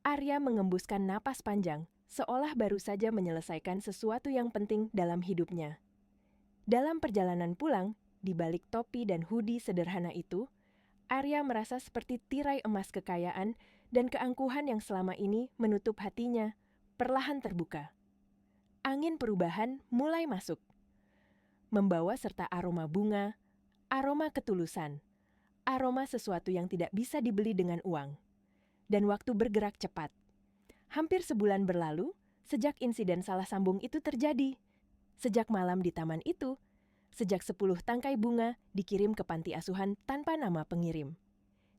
Arya mengembuskan napas panjang, seolah baru saja menyelesaikan sesuatu yang penting dalam hidupnya. Dalam perjalanan pulang, di balik topi dan hoodie sederhana itu, Arya merasa seperti tirai emas kekayaan dan keangkuhan yang selama ini menutup hatinya, perlahan terbuka. Angin perubahan mulai masuk, membawa serta aroma bunga, aroma ketulusan, aroma sesuatu yang tidak bisa dibeli dengan uang. Dan waktu bergerak cepat. Hampir sebulan berlalu sejak insiden salah sambung itu terjadi. Sejak malam di taman itu, sejak 10 tangkai bunga dikirim ke panti asuhan tanpa nama pengirim.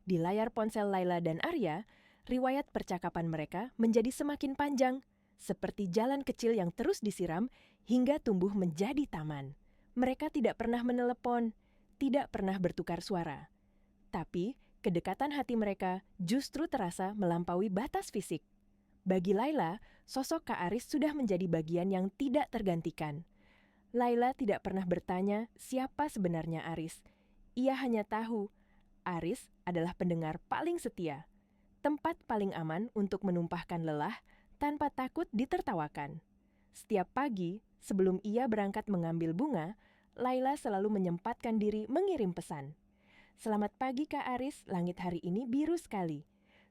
Di layar ponsel Laila dan Arya, riwayat percakapan mereka menjadi semakin panjang, seperti jalan kecil yang terus disiram hingga tumbuh menjadi taman. Mereka tidak pernah menelepon, tidak pernah bertukar suara. Tapi, kedekatan hati mereka justru terasa melampaui batas fisik. Bagi Laila, sosok Kak Aris sudah menjadi bagian yang tidak tergantikan. Laila tidak pernah bertanya siapa sebenarnya Aris. Ia hanya tahu, Aris adalah pendengar paling setia, tempat paling aman untuk menumpahkan lelah tanpa takut ditertawakan. Setiap pagi, sebelum ia berangkat mengambil bunga, Laila selalu menyempatkan diri mengirim pesan. Selamat pagi Kak Aris, langit hari ini biru sekali.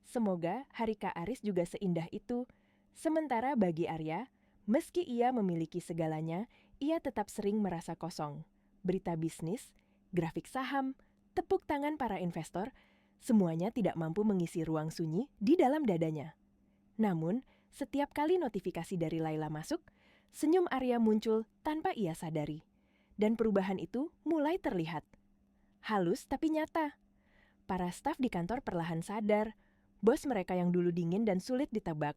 Semoga hari Kak Aris juga seindah itu. Sementara bagi Arya, meski ia memiliki segalanya, ia tetap sering merasa kosong. Berita bisnis, grafik saham, tepuk tangan para investor, semuanya tidak mampu mengisi ruang sunyi di dalam dadanya. Namun, setiap kali notifikasi dari Laila masuk, senyum Arya muncul tanpa ia sadari. Dan perubahan itu mulai terlihat. Halus tapi nyata. Para staf di kantor perlahan sadar, bos mereka yang dulu dingin dan sulit ditebak,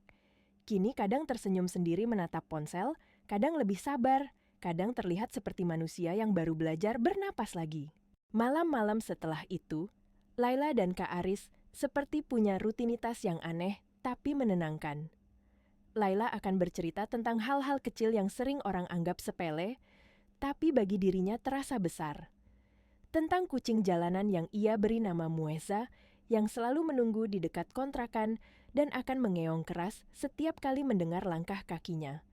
kini kadang tersenyum sendiri menatap ponsel, kadang lebih sabar, kadang terlihat seperti manusia yang baru belajar bernapas lagi. Malam-malam setelah itu, Laila dan Kak Aris seperti punya rutinitas yang aneh tapi menenangkan. Laila akan bercerita tentang hal-hal kecil yang sering orang anggap sepele, tapi bagi dirinya terasa besar. Tentang kucing jalanan yang ia beri nama Mueza, yang selalu menunggu di dekat kontrakan dan akan mengeong keras setiap kali mendengar langkah kakinya.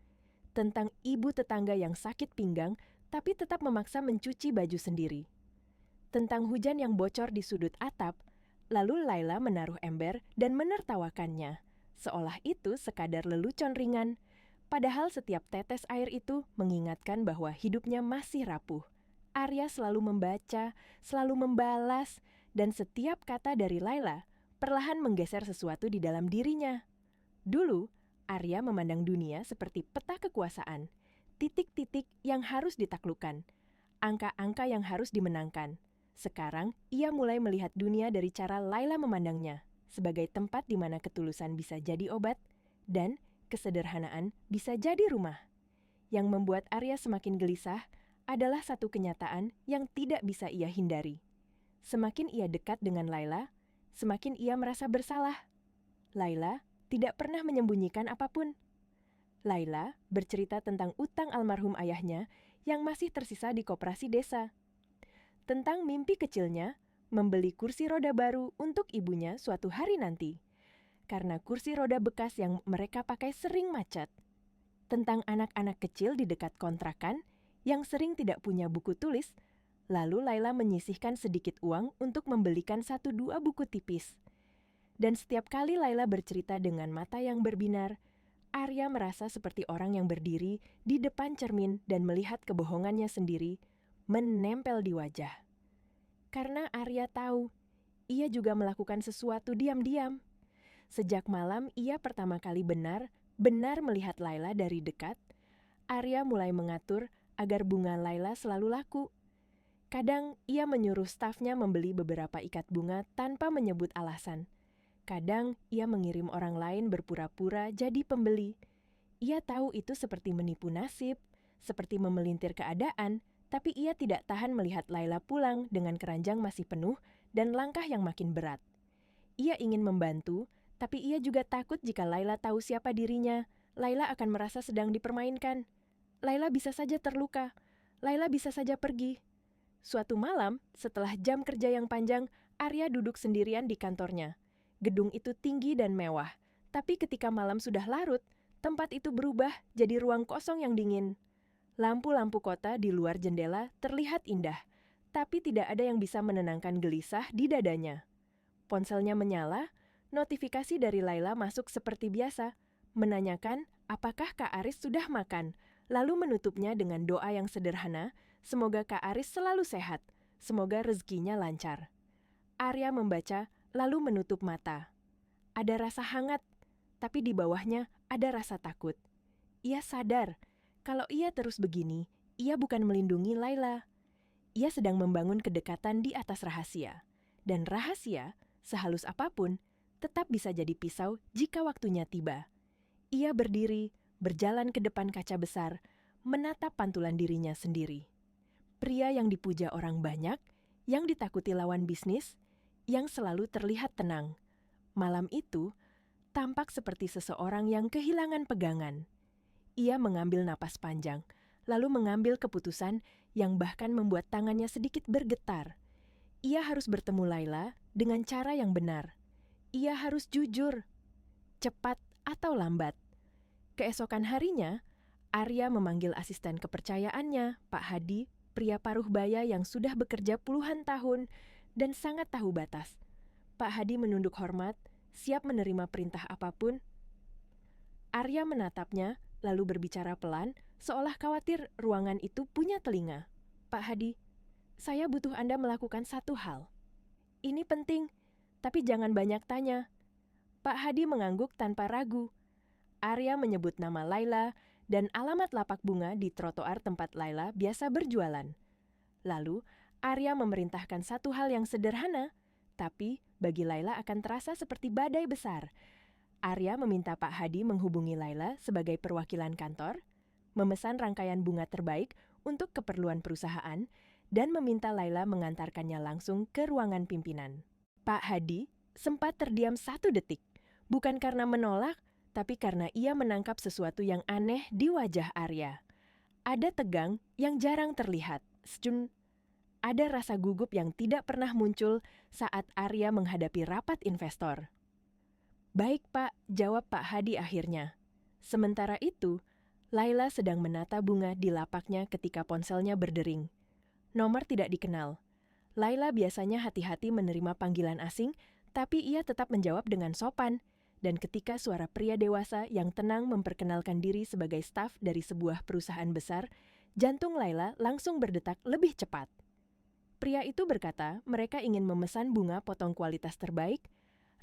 Tentang ibu tetangga yang sakit pinggang tapi tetap memaksa mencuci baju sendiri. Tentang hujan yang bocor di sudut atap, lalu Laila menaruh ember dan menertawakannya, seolah itu sekadar lelucon ringan, padahal setiap tetes air itu mengingatkan bahwa hidupnya masih rapuh. Arya selalu membaca, selalu membalas, dan setiap kata dari Laila perlahan menggeser sesuatu di dalam dirinya. Dulu, Arya memandang dunia seperti peta kekuasaan, titik-titik yang harus ditaklukkan, angka-angka yang harus dimenangkan. Sekarang, ia mulai melihat dunia dari cara Laila memandangnya, sebagai tempat di mana ketulusan bisa jadi obat, dan kesederhanaan bisa jadi rumah. Yang membuat Arya semakin gelisah adalah satu kenyataan yang tidak bisa ia hindari. Semakin ia dekat dengan Laila, semakin ia merasa bersalah. Laila tidak pernah menyembunyikan apapun. Laila bercerita tentang utang almarhum ayahnya yang masih tersisa di koperasi desa. Tentang mimpi kecilnya membeli kursi roda baru untuk ibunya suatu hari nanti. Karena kursi roda bekas yang mereka pakai sering macet. Tentang anak-anak kecil di dekat kontrakan yang sering tidak punya buku tulis, lalu Laila menyisihkan sedikit uang untuk membelikan 1-2 buku tipis. Dan setiap kali Laila bercerita dengan mata yang berbinar, Arya merasa seperti orang yang berdiri di depan cermin dan melihat kebohongannya sendiri menempel di wajah. Karena Arya tahu, ia juga melakukan sesuatu diam-diam. Sejak malam ia pertama kali benar melihat Laila dari dekat, Arya mulai mengatur agar bunga Laila selalu laku. Kadang ia menyuruh stafnya membeli beberapa ikat bunga tanpa menyebut alasan. Kadang ia mengirim orang lain berpura-pura jadi pembeli. Ia tahu itu seperti menipu nasib, seperti memelintir keadaan, tapi ia tidak tahan melihat Laila pulang dengan keranjang masih penuh dan langkah yang makin berat. Ia ingin membantu, tapi ia juga takut jika Laila tahu siapa dirinya, Laila akan merasa sedang dipermainkan. Laila bisa saja terluka, Laila bisa saja pergi. Suatu malam, setelah jam kerja yang panjang, Arya duduk sendirian di kantornya. Gedung itu tinggi dan mewah, tapi ketika malam sudah larut, tempat itu berubah jadi ruang kosong yang dingin. Lampu-lampu kota di luar jendela terlihat indah, tapi tidak ada yang bisa menenangkan gelisah di dadanya. Ponselnya menyala, notifikasi dari Laila masuk seperti biasa, menanyakan apakah Kak Aris sudah makan, lalu menutupnya dengan doa yang sederhana, semoga Kak Aris selalu sehat, semoga rezekinya lancar. Arya membaca, lalu menutup mata. Ada rasa hangat, tapi di bawahnya ada rasa takut. Ia sadar, kalau ia terus begini, ia bukan melindungi Laila. Ia sedang membangun kedekatan di atas rahasia. Dan rahasia, sehalus apapun, tetap bisa jadi pisau jika waktunya tiba. Ia berdiri, berjalan ke depan kaca besar, menatap pantulan dirinya sendiri. Pria yang dipuja orang banyak, yang ditakuti lawan bisnis, yang selalu terlihat tenang. Malam itu, tampak seperti seseorang yang kehilangan pegangan. Ia mengambil napas panjang, lalu mengambil keputusan yang bahkan membuat tangannya sedikit bergetar. Ia harus bertemu Laila dengan cara yang benar. Ia harus jujur, cepat atau lambat. Keesokan harinya, Arya memanggil asisten kepercayaannya, Pak Hadi, pria paruh baya yang sudah bekerja puluhan tahun dan sangat tahu batas. Pak Hadi menunduk hormat, siap menerima perintah apapun. Arya menatapnya, lalu berbicara pelan, seolah khawatir ruangan itu punya telinga. Pak Hadi, saya butuh Anda melakukan satu hal. Ini penting, tapi jangan banyak tanya. Pak Hadi mengangguk tanpa ragu. Arya menyebut nama Laila dan alamat lapak bunga di trotoar tempat Laila biasa berjualan. Lalu, Arya memerintahkan satu hal yang sederhana, tapi bagi Laila akan terasa seperti badai besar. Arya meminta Pak Hadi menghubungi Laila sebagai perwakilan kantor, memesan rangkaian bunga terbaik untuk keperluan perusahaan, dan meminta Laila mengantarkannya langsung ke ruangan pimpinan. Pak Hadi sempat terdiam 1 detik, bukan karena menolak, tapi karena ia menangkap sesuatu yang aneh di wajah Arya. Ada tegang yang jarang terlihat. Ada rasa gugup yang tidak pernah muncul saat Arya menghadapi rapat investor. Baik Pak, jawab Pak Hadi akhirnya. Sementara itu, Laila sedang menata bunga di lapaknya ketika ponselnya berdering. Nomor tidak dikenal. Laila biasanya hati-hati menerima panggilan asing, tapi ia tetap menjawab dengan sopan. Dan ketika suara pria dewasa yang tenang memperkenalkan diri sebagai staf dari sebuah perusahaan besar, jantung Laila langsung berdetak lebih cepat. Pria itu berkata mereka ingin memesan bunga potong kualitas terbaik,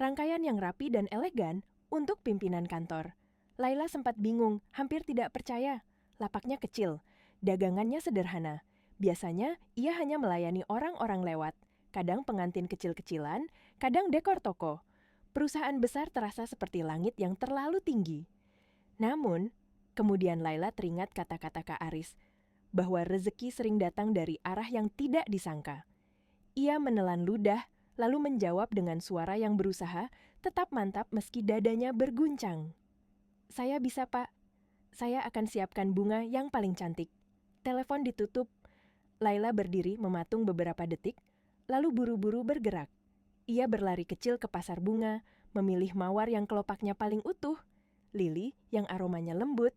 rangkaian yang rapi dan elegan untuk pimpinan kantor. Laila sempat bingung, hampir tidak percaya. Lapaknya kecil, dagangannya sederhana. Biasanya ia hanya melayani orang-orang lewat, kadang pengantin kecil-kecilan, kadang dekor toko. Perusahaan besar terasa seperti langit yang terlalu tinggi. Namun, kemudian Laila teringat kata-kata Kak Aris, bahwa rezeki sering datang dari arah yang tidak disangka. Ia menelan ludah, lalu menjawab dengan suara yang berusaha, tetap mantap meski dadanya berguncang. Saya bisa Pak, saya akan siapkan bunga yang paling cantik. Telepon ditutup. Laila berdiri mematung beberapa detik, lalu buru-buru bergerak. Ia berlari kecil ke pasar bunga, memilih mawar yang kelopaknya paling utuh, lili yang aromanya lembut,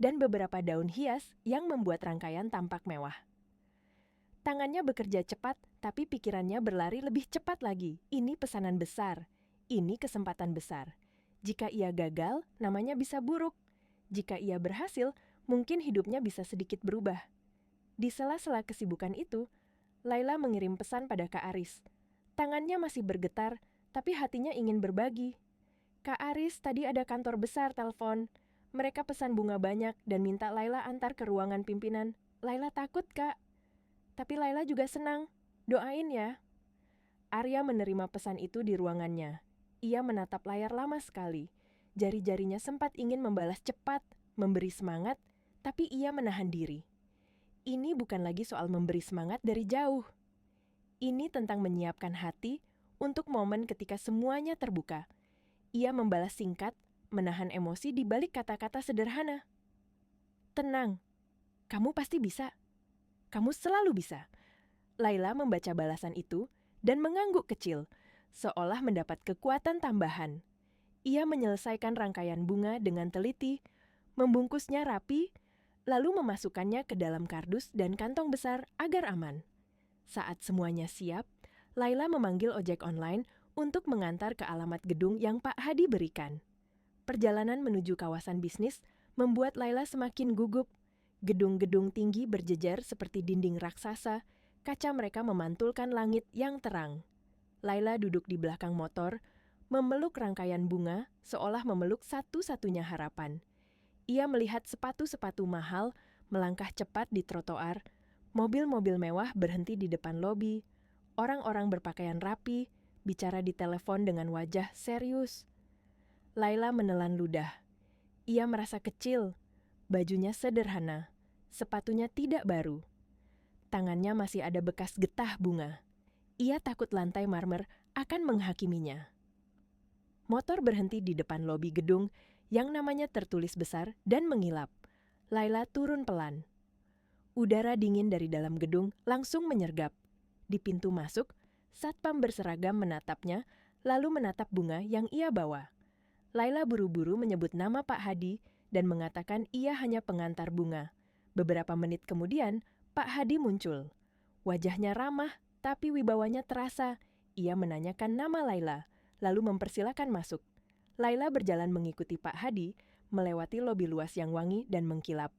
dan beberapa daun hias yang membuat rangkaian tampak mewah. Tangannya bekerja cepat, tapi pikirannya berlari lebih cepat lagi. Ini pesanan besar, ini kesempatan besar. Jika ia gagal, namanya bisa buruk. Jika ia berhasil, mungkin hidupnya bisa sedikit berubah. Di sela-sela kesibukan itu, Laila mengirim pesan pada Kak Aris. Tangannya masih bergetar, tapi hatinya ingin berbagi. Kak Aris, tadi ada kantor besar telepon. Mereka pesan bunga banyak dan minta Laila antar ke ruangan pimpinan. Laila takut, Kak. Tapi Laila juga senang. Doain ya. Arya menerima pesan itu di ruangannya. Ia menatap layar lama sekali. Jari-jarinya sempat ingin membalas cepat, memberi semangat, tapi ia menahan diri. Ini bukan lagi soal memberi semangat dari jauh. Ini tentang menyiapkan hati untuk momen ketika semuanya terbuka. Ia membalas singkat, menahan emosi di balik kata-kata sederhana. Tenang, kamu pasti bisa. Kamu selalu bisa. Laila membaca balasan itu dan mengangguk kecil, seolah mendapat kekuatan tambahan. Ia menyelesaikan rangkaian bunga dengan teliti, membungkusnya rapi, lalu memasukkannya ke dalam kardus dan kantong besar agar aman. Saat semuanya siap, Laila memanggil ojek online untuk mengantar ke alamat gedung yang Pak Hadi berikan. Perjalanan menuju kawasan bisnis membuat Laila semakin gugup. Gedung-gedung tinggi berjejer seperti dinding raksasa, kaca mereka memantulkan langit yang terang. Laila duduk di belakang motor, memeluk rangkaian bunga seolah memeluk satu-satunya harapan. Ia melihat sepatu-sepatu mahal melangkah cepat di trotoar. Mobil-mobil mewah berhenti di depan lobi. Orang-orang berpakaian rapi, bicara di telepon dengan wajah serius. Laila menelan ludah. Ia merasa kecil, bajunya sederhana, sepatunya tidak baru. Tangannya masih ada bekas getah bunga. Ia takut lantai marmer akan menghakiminya. Motor berhenti di depan lobi gedung yang namanya tertulis besar dan mengilap. Laila turun pelan. Udara dingin dari dalam gedung langsung menyergap. Di pintu masuk, satpam berseragam menatapnya, lalu menatap bunga yang ia bawa. Laila buru-buru menyebut nama Pak Hadi dan mengatakan ia hanya pengantar bunga. Beberapa menit kemudian, Pak Hadi muncul. Wajahnya ramah, tapi wibawanya terasa. Ia menanyakan nama Laila, lalu mempersilakan masuk. Laila berjalan mengikuti Pak Hadi, melewati lobi luas yang wangi dan mengkilap.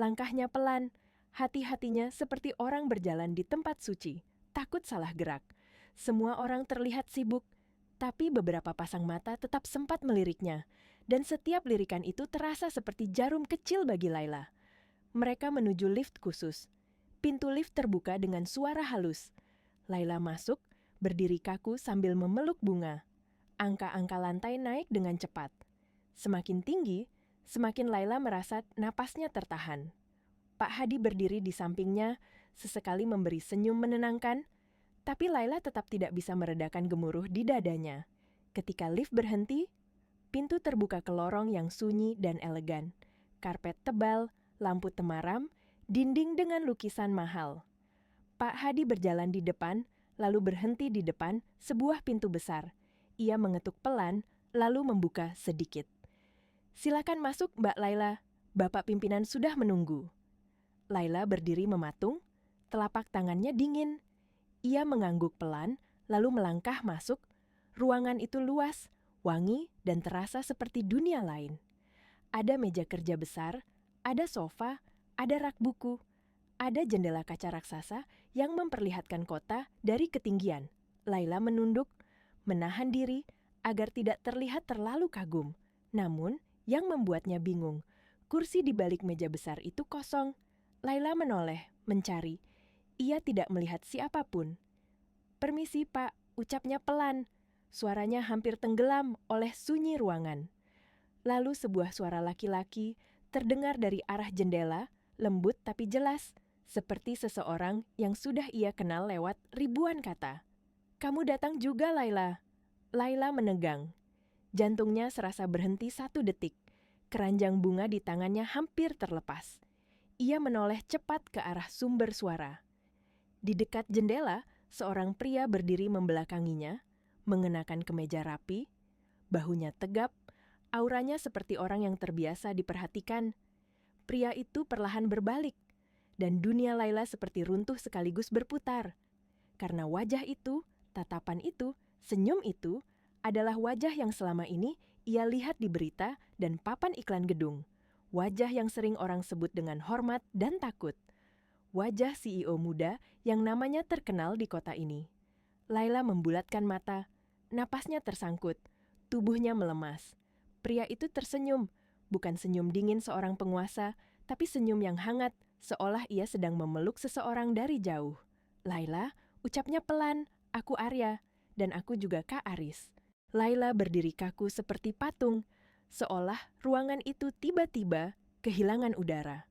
Langkahnya pelan, hati-hatinya seperti orang berjalan di tempat suci, takut salah gerak. Semua orang terlihat sibuk, tapi beberapa pasang mata tetap sempat meliriknya, dan setiap lirikan itu terasa seperti jarum kecil bagi Laila. Mereka menuju lift khusus. Pintu lift terbuka dengan suara halus. Laila masuk, berdiri kaku sambil memeluk bunga. Angka-angka lantai naik dengan cepat. Semakin tinggi, semakin Laila merasa napasnya tertahan. Pak Hadi berdiri di sampingnya, sesekali memberi senyum menenangkan, tapi Laila tetap tidak bisa meredakan gemuruh di dadanya. Ketika lift berhenti, pintu terbuka ke lorong yang sunyi dan elegan. Karpet tebal, lampu temaram, dinding dengan lukisan mahal. Pak Hadi berjalan di depan, lalu berhenti di depan sebuah pintu besar. Ia mengetuk pelan, lalu membuka sedikit. "Silakan masuk, Mbak Laila. Bapak pimpinan sudah menunggu." Laila berdiri mematung, telapak tangannya dingin. Ia mengangguk pelan, lalu melangkah masuk. Ruangan itu luas, wangi, dan terasa seperti dunia lain. Ada meja kerja besar, ada sofa, ada rak buku, ada jendela kaca raksasa yang memperlihatkan kota dari ketinggian. Laila menunduk, menahan diri agar tidak terlihat terlalu kagum. Namun, yang membuatnya bingung, kursi di balik meja besar itu kosong. Laila menoleh, mencari. Ia tidak melihat siapapun. "Permisi, Pak," ucapnya pelan. Suaranya hampir tenggelam oleh sunyi ruangan. Lalu sebuah suara laki-laki terdengar dari arah jendela, lembut tapi jelas, seperti seseorang yang sudah ia kenal lewat ribuan kata. "Kamu datang juga, Laila." Laila menegang. Jantungnya serasa berhenti 1 detik. Keranjang bunga di tangannya hampir terlepas. Ia menoleh cepat ke arah sumber suara. Di dekat jendela, seorang pria berdiri membelakanginya, mengenakan kemeja rapi, bahunya tegap, auranya seperti orang yang terbiasa diperhatikan. Pria itu perlahan berbalik, dan dunia Laila seperti runtuh sekaligus berputar. Karena wajah itu, tatapan itu, senyum itu, adalah wajah yang selama ini ia lihat di berita dan papan iklan gedung. Wajah yang sering orang sebut dengan hormat dan takut. Wajah CEO muda yang namanya terkenal di kota ini. Laila membulatkan mata, napasnya tersangkut, tubuhnya melemas. Pria itu tersenyum, bukan senyum dingin seorang penguasa, tapi senyum yang hangat, seolah ia sedang memeluk seseorang dari jauh. "Laila," ucapnya pelan, "aku Arya, dan aku juga Kak Aris." Laila berdiri kaku seperti patung, seolah ruangan itu tiba-tiba kehilangan udara.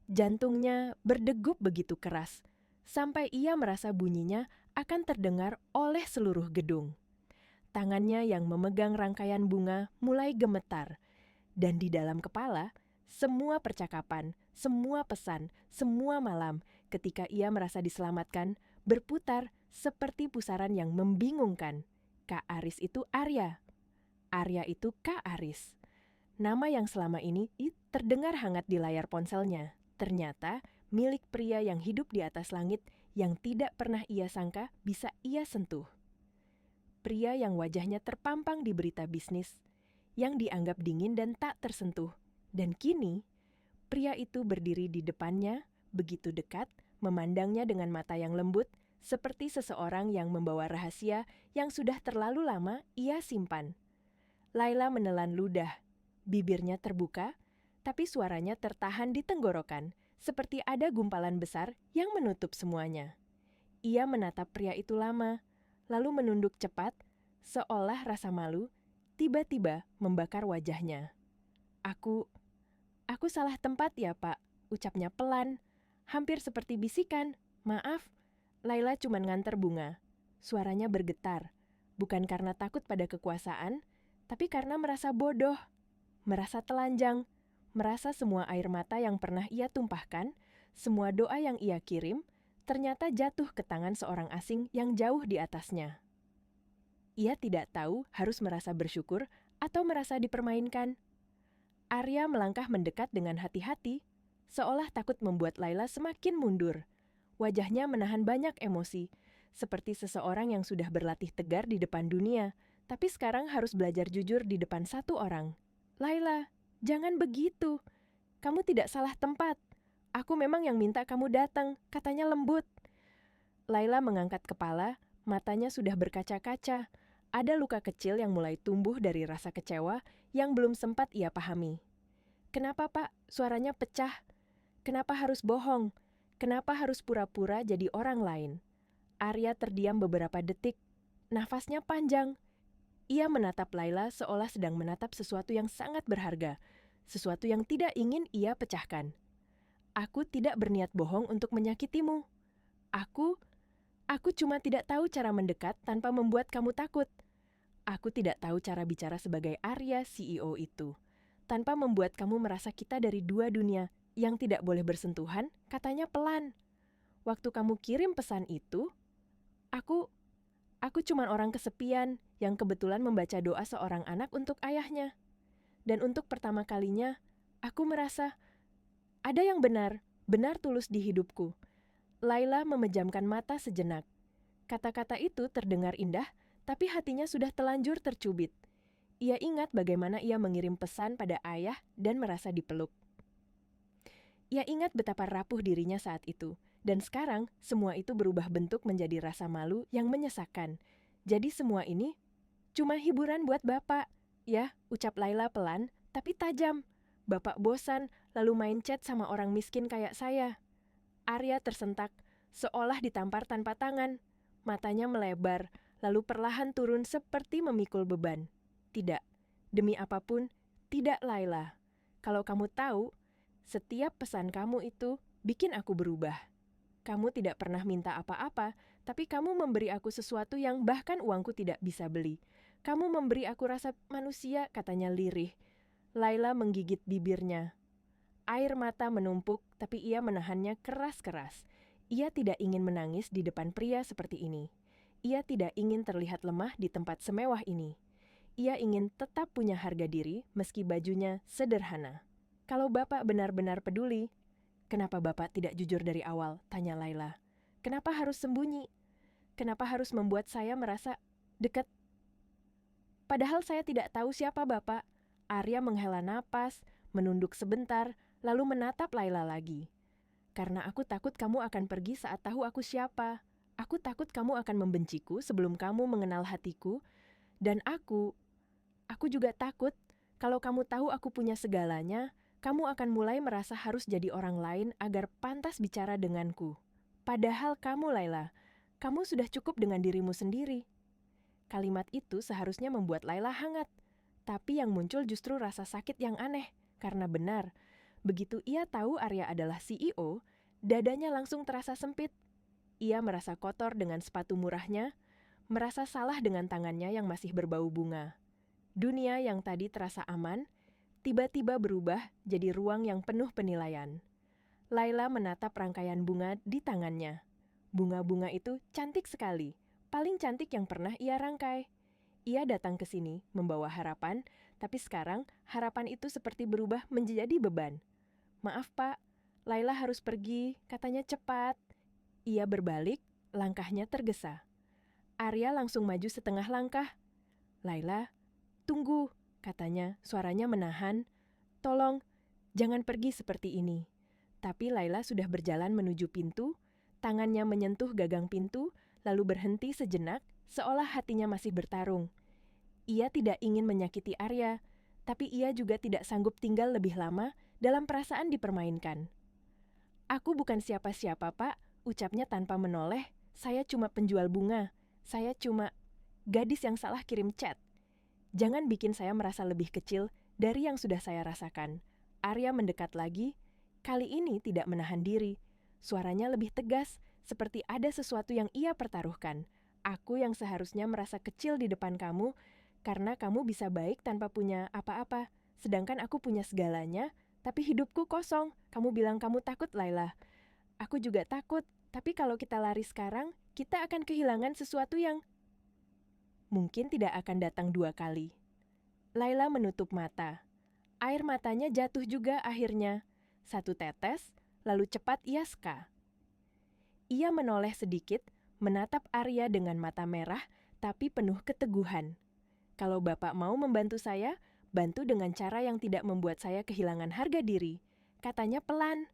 Jantungnya berdegup begitu keras, sampai ia merasa bunyinya akan terdengar oleh seluruh gedung. Tangannya yang memegang rangkaian bunga mulai gemetar, dan di dalam kepala, semua percakapan, semua pesan, semua malam ketika ia merasa diselamatkan, berputar seperti pusaran yang membingungkan. Kak Aris itu Arya. Arya itu Kak Aris. Nama yang selama ini terdengar hangat di layar ponselnya. Ternyata milik pria yang hidup di atas langit yang tidak pernah ia sangka bisa ia sentuh. Pria yang wajahnya terpampang di berita bisnis, yang dianggap dingin dan tak tersentuh. Dan kini, pria itu berdiri di depannya, begitu dekat, memandangnya dengan mata yang lembut, seperti seseorang yang membawa rahasia yang sudah terlalu lama ia simpan. Laila menelan ludah. Bibirnya terbuka, tapi suaranya tertahan di tenggorokan, seperti ada gumpalan besar yang menutup semuanya. Ia menatap pria itu lama, lalu menunduk cepat, seolah rasa malu tiba-tiba membakar wajahnya. Aku salah tempat ya, Pak," ucapnya pelan, hampir seperti bisikan. Maaf, Laila cuma nganter bunga. Suaranya bergetar, bukan karena takut pada kekuasaan, tapi karena merasa bodoh, merasa telanjang, merasa semua air mata yang pernah ia tumpahkan, semua doa yang ia kirim, ternyata jatuh ke tangan seorang asing yang jauh di atasnya. Ia tidak tahu harus merasa bersyukur atau merasa dipermainkan. Arya melangkah mendekat dengan hati-hati, seolah takut membuat Laila semakin mundur. Wajahnya menahan banyak emosi, seperti seseorang yang sudah berlatih tegar di depan dunia, tapi sekarang harus belajar jujur di depan satu orang. Laila, jangan begitu. Kamu tidak salah tempat. Aku memang yang minta kamu datang, katanya lembut. Laila mengangkat kepala, matanya sudah berkaca-kaca. Ada luka kecil yang mulai tumbuh dari rasa kecewa yang belum sempat ia pahami. Kenapa, Pak? Suaranya pecah. Kenapa harus bohong? Kenapa harus pura-pura jadi orang lain? Arya terdiam beberapa detik. Nafasnya panjang. Ia menatap Laila seolah sedang menatap sesuatu yang sangat berharga. Sesuatu yang tidak ingin ia pecahkan. Aku tidak berniat bohong untuk menyakitimu. Aku cuma tidak tahu cara mendekat tanpa membuat kamu takut. Aku tidak tahu cara bicara sebagai Arya CEO itu. Tanpa membuat kamu merasa kita dari dua dunia yang tidak boleh bersentuhan, katanya pelan. Waktu kamu kirim pesan itu, aku cuma orang kesepian yang kebetulan membaca doa seorang anak untuk ayahnya. Dan untuk pertama kalinya, aku merasa ada yang benar tulus di hidupku. Laila memejamkan mata sejenak. Kata-kata itu terdengar indah, tapi hatinya sudah telanjur tercubit. Ia ingat bagaimana ia mengirim pesan pada ayah dan merasa dipeluk. Ia ingat betapa rapuh dirinya saat itu, dan sekarang semua itu berubah bentuk menjadi rasa malu yang menyesakkan. Jadi semua ini cuma hiburan buat Bapak. Ya, ucap Laila pelan, tapi tajam. Bapak bosan, lalu main chat sama orang miskin kayak saya. Arya tersentak, seolah ditampar tanpa tangan. Matanya melebar, lalu perlahan turun seperti memikul beban. Tidak, demi apapun, tidak Laila. Kalau kamu tahu, setiap pesan kamu itu bikin aku berubah. Kamu tidak pernah minta apa-apa, tapi kamu memberi aku sesuatu yang bahkan uangku tidak bisa beli. Kamu memberi aku rasa manusia, katanya lirih. Laila menggigit bibirnya. Air mata menumpuk, tapi ia menahannya keras-keras. Ia tidak ingin menangis di depan pria seperti ini. Ia tidak ingin terlihat lemah di tempat semewah ini. Ia ingin tetap punya harga diri meski bajunya sederhana. Kalau Bapak benar-benar peduli, kenapa Bapak tidak jujur dari awal? Tanya Laila. Kenapa harus sembunyi? Kenapa harus membuat saya merasa dekat? Padahal saya tidak tahu siapa Bapak. Arya menghela napas, menunduk sebentar, lalu menatap Laila lagi. Karena aku takut kamu akan pergi saat tahu aku siapa. Aku takut kamu akan membenciku sebelum kamu mengenal hatiku. Dan aku juga takut kalau kamu tahu aku punya segalanya, kamu akan mulai merasa harus jadi orang lain agar pantas bicara denganku. Padahal kamu, Laila, kamu sudah cukup dengan dirimu sendiri. Kalimat itu seharusnya membuat Laila hangat, tapi yang muncul justru rasa sakit yang aneh, karena benar. Begitu ia tahu Arya adalah CEO, dadanya langsung terasa sempit. Ia merasa kotor dengan sepatu murahnya, merasa salah dengan tangannya yang masih berbau bunga. Dunia yang tadi terasa aman, tiba-tiba berubah jadi ruang yang penuh penilaian. Laila menatap rangkaian bunga di tangannya. Bunga-bunga itu cantik sekali, paling cantik yang pernah ia rangkai. Ia datang ke sini membawa harapan, tapi sekarang harapan itu seperti berubah menjadi beban. Maaf Pak, Laila harus pergi, katanya cepat. Ia berbalik, langkahnya tergesa. Arya langsung maju setengah langkah. Laila, tunggu, katanya, suaranya menahan. Tolong, jangan pergi seperti ini. Tapi Laila sudah berjalan menuju pintu, tangannya menyentuh gagang pintu, lalu berhenti sejenak, seolah hatinya masih bertarung. Ia tidak ingin menyakiti Arya, tapi ia juga tidak sanggup tinggal lebih lama dalam perasaan dipermainkan. Aku bukan siapa-siapa, Pak, ucapnya tanpa menoleh. Saya cuma penjual bunga. Saya cuma gadis yang salah kirim chat. Jangan bikin saya merasa lebih kecil dari yang sudah saya rasakan. Arya mendekat lagi, kali ini tidak menahan diri. Suaranya lebih tegas, seperti ada sesuatu yang ia pertaruhkan. Aku yang seharusnya merasa kecil di depan kamu, karena kamu bisa baik tanpa punya apa-apa, sedangkan aku punya segalanya, tapi hidupku kosong. Kamu bilang kamu takut, Laila. Aku juga takut, tapi kalau kita lari sekarang, kita akan kehilangan sesuatu yang mungkin tidak akan datang dua kali. Laila menutup mata. Air matanya jatuh juga akhirnya. Satu tetes, lalu cepat ia ska. Ia menoleh sedikit, menatap Arya dengan mata merah, tapi penuh keteguhan. Kalau Bapak mau membantu saya, bantu dengan cara yang tidak membuat saya kehilangan harga diri. Katanya pelan.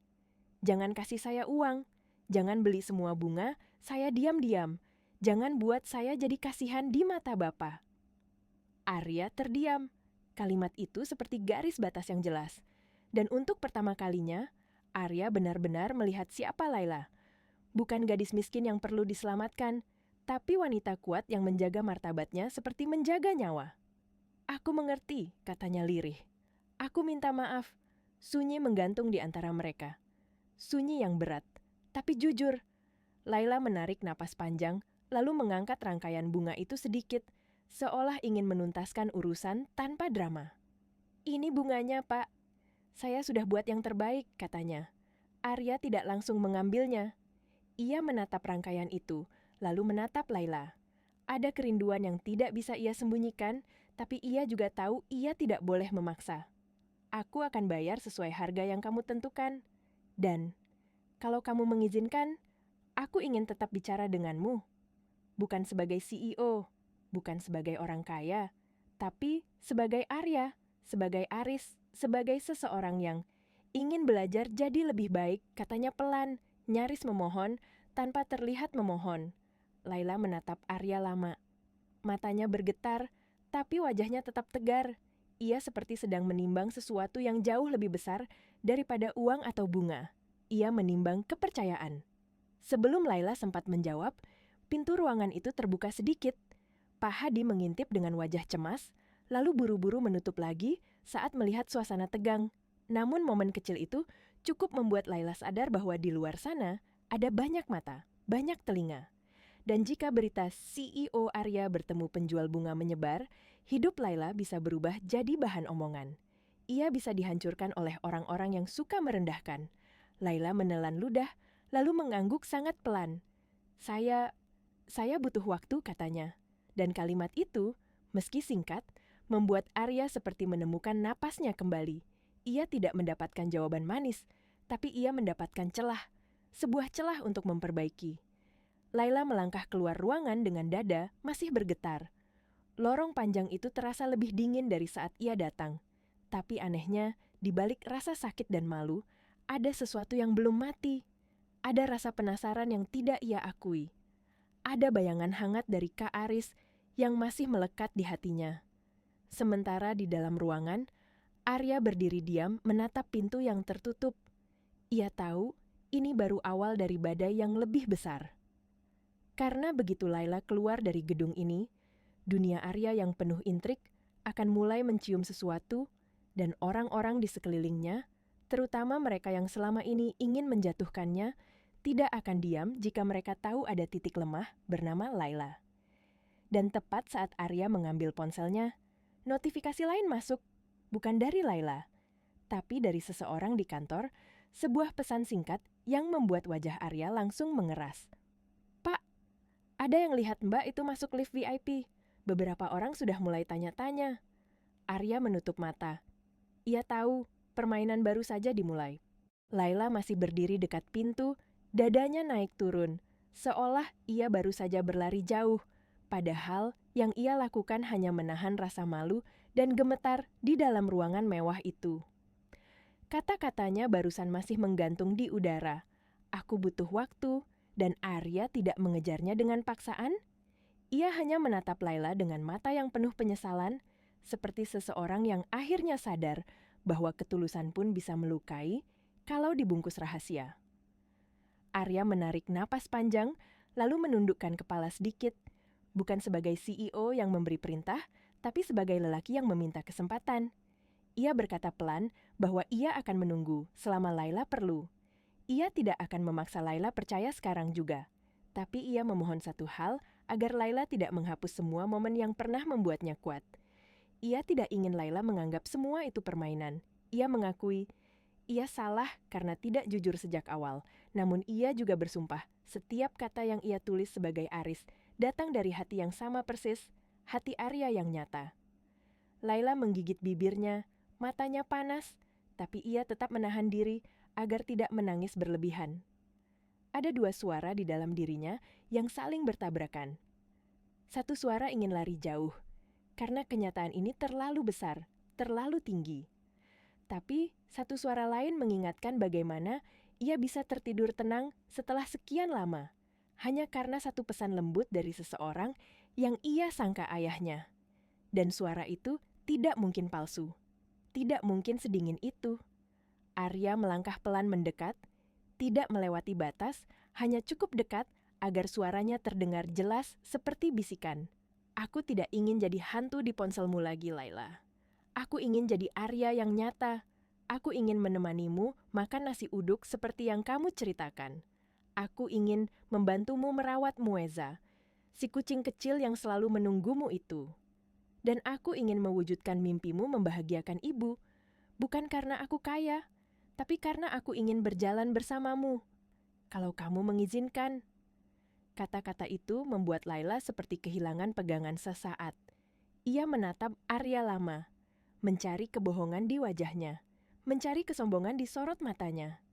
Jangan kasih saya uang. Jangan beli semua bunga, saya diam-diam. Jangan buat saya jadi kasihan di mata Bapak. Arya terdiam. Kalimat itu seperti garis batas yang jelas. Dan untuk pertama kalinya, Arya benar-benar melihat siapa Laila. Bukan gadis miskin yang perlu diselamatkan, tapi wanita kuat yang menjaga martabatnya seperti menjaga nyawa. Aku mengerti, katanya lirih. Aku minta maaf. Sunyi menggantung di antara mereka. Sunyi yang berat, tapi jujur. Laila menarik napas panjang, lalu mengangkat rangkaian bunga itu sedikit, seolah ingin menuntaskan urusan tanpa drama. Ini bunganya, Pak. Saya sudah buat yang terbaik, katanya. Arya tidak langsung mengambilnya. Ia menatap rangkaian itu, lalu menatap Laila. Ada kerinduan yang tidak bisa ia sembunyikan, tapi ia juga tahu ia tidak boleh memaksa. Aku akan bayar sesuai harga yang kamu tentukan. Dan, kalau kamu mengizinkan, aku ingin tetap bicara denganmu. Bukan sebagai CEO, bukan sebagai orang kaya, tapi sebagai Arya, sebagai Aris, sebagai seseorang yang ingin belajar jadi lebih baik, katanya pelan, nyaris memohon, tanpa terlihat memohon. Laila menatap Arya lama. Matanya bergetar, tapi wajahnya tetap tegar. Ia seperti sedang menimbang sesuatu yang jauh lebih besar daripada uang atau bunga. Ia menimbang kepercayaan. Sebelum Laila sempat menjawab, pintu ruangan itu terbuka sedikit. Pak Hadi mengintip dengan wajah cemas, lalu buru-buru menutup lagi saat melihat suasana tegang. Namun momen kecil itu cukup membuat Laila sadar bahwa di luar sana ada banyak mata, banyak telinga. Dan jika berita CEO Arya bertemu penjual bunga menyebar, hidup Laila bisa berubah jadi bahan omongan. Ia bisa dihancurkan oleh orang-orang yang suka merendahkan. Laila menelan ludah, lalu mengangguk sangat pelan. Saya butuh waktu, katanya. Dan kalimat itu, meski singkat, membuat Arya seperti menemukan napasnya kembali. Ia tidak mendapatkan jawaban manis, tapi ia mendapatkan celah, sebuah celah untuk memperbaiki. Laila melangkah keluar ruangan dengan dada masih bergetar. Lorong panjang itu terasa lebih dingin dari saat ia datang. Tapi anehnya, di balik rasa sakit dan malu, ada sesuatu yang belum mati. Ada rasa penasaran yang tidak ia akui. Ada bayangan hangat dari Kak Aris yang masih melekat di hatinya. Sementara di dalam ruangan, Arya berdiri diam menatap pintu yang tertutup. Ia tahu ini baru awal dari badai yang lebih besar. Karena begitu Laila keluar dari gedung ini, dunia Arya yang penuh intrik akan mulai mencium sesuatu, dan orang-orang di sekelilingnya, terutama mereka yang selama ini ingin menjatuhkannya, tidak akan diam jika mereka tahu ada titik lemah bernama Laila. Dan tepat saat Arya mengambil ponselnya, notifikasi lain masuk, bukan dari Laila, tapi dari seseorang di kantor, sebuah pesan singkat yang membuat wajah Arya langsung mengeras. Pak, ada yang lihat Mbak itu masuk lift VIP. Beberapa orang sudah mulai tanya-tanya. Arya menutup mata. Ia tahu, permainan baru saja dimulai. Laila masih berdiri dekat pintu, dadanya naik turun, seolah ia baru saja berlari jauh, padahal yang ia lakukan hanya menahan rasa malu dan gemetar di dalam ruangan mewah itu. Kata-katanya barusan masih menggantung di udara. Aku butuh waktu, dan Arya tidak mengejarnya dengan paksaan. Ia hanya menatap Laila dengan mata yang penuh penyesalan, seperti seseorang yang akhirnya sadar bahwa ketulusan pun bisa melukai kalau dibungkus rahasia. Arya menarik napas panjang, lalu menundukkan kepala sedikit, bukan sebagai CEO yang memberi perintah, tapi sebagai lelaki yang meminta kesempatan. Ia berkata pelan bahwa ia akan menunggu selama Laila perlu. Ia tidak akan memaksa Laila percaya sekarang juga. Tapi ia memohon satu hal agar Laila tidak menghapus semua momen yang pernah membuatnya kuat. Ia tidak ingin Laila menganggap semua itu permainan. Ia mengakui, ia salah karena tidak jujur sejak awal. Namun ia juga bersumpah, setiap kata yang ia tulis sebagai Aris datang dari hati yang sama persis, hati Arya yang nyata. Laila menggigit bibirnya, matanya panas, tapi ia tetap menahan diri agar tidak menangis berlebihan. Ada dua suara di dalam dirinya yang saling bertabrakan. Satu suara ingin lari jauh, karena kenyataan ini terlalu besar, terlalu tinggi. Tapi satu suara lain mengingatkan bagaimana ia bisa tertidur tenang setelah sekian lama, hanya karena satu pesan lembut dari seseorang yang ia sangka ayahnya. Dan suara itu tidak mungkin palsu, tidak mungkin sedingin itu. Arya melangkah pelan mendekat, tidak melewati batas, hanya cukup dekat agar suaranya terdengar jelas seperti bisikan. Aku tidak ingin jadi hantu di ponselmu lagi, Laila. Aku ingin jadi Arya yang nyata. Aku ingin menemanimu makan nasi uduk seperti yang kamu ceritakan. Aku ingin membantumu merawat Mueza, si kucing kecil yang selalu menunggumu itu. Dan aku ingin mewujudkan mimpimu membahagiakan ibu, bukan karena aku kaya, tapi karena aku ingin berjalan bersamamu. Kalau kamu mengizinkan. Kata-kata itu membuat Laila seperti kehilangan pegangan sesaat. Ia menatap Arya lama, mencari kebohongan di wajahnya, mencari kesombongan di sorot matanya.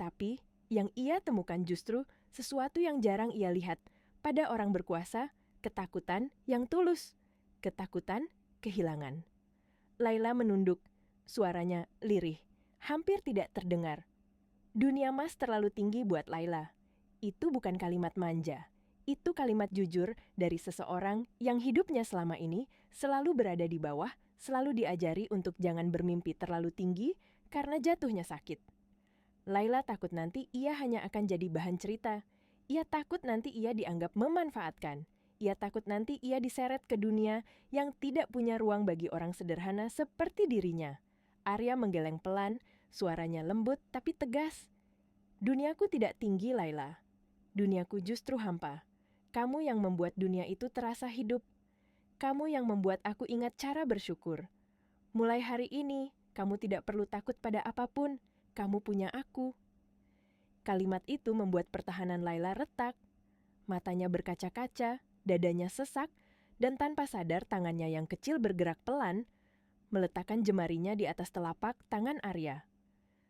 Tapi yang ia temukan justru sesuatu yang jarang ia lihat pada orang berkuasa, ketakutan yang tulus, ketakutan kehilangan. Laila menunduk, suaranya lirih, hampir tidak terdengar. Dunia mas terlalu tinggi buat Laila. Itu bukan kalimat manja. Itu kalimat jujur dari seseorang yang hidupnya selama ini selalu berada di bawah, selalu diajari untuk jangan bermimpi terlalu tinggi karena jatuhnya sakit. Laila takut nanti ia hanya akan jadi bahan cerita. Ia takut nanti ia dianggap memanfaatkan. Ia takut nanti ia diseret ke dunia yang tidak punya ruang bagi orang sederhana seperti dirinya. Arya menggeleng pelan, suaranya lembut tapi tegas. Duniaku tidak tinggi, Laila. Duniaku justru hampa. Kamu yang membuat dunia itu terasa hidup. Kamu yang membuat aku ingat cara bersyukur. Mulai hari ini, kamu tidak perlu takut pada apapun. Kamu punya aku. Kalimat itu membuat pertahanan Laila retak. Matanya berkaca-kaca, dadanya sesak, dan tanpa sadar tangannya yang kecil bergerak pelan, meletakkan jemarinya di atas telapak tangan Arya.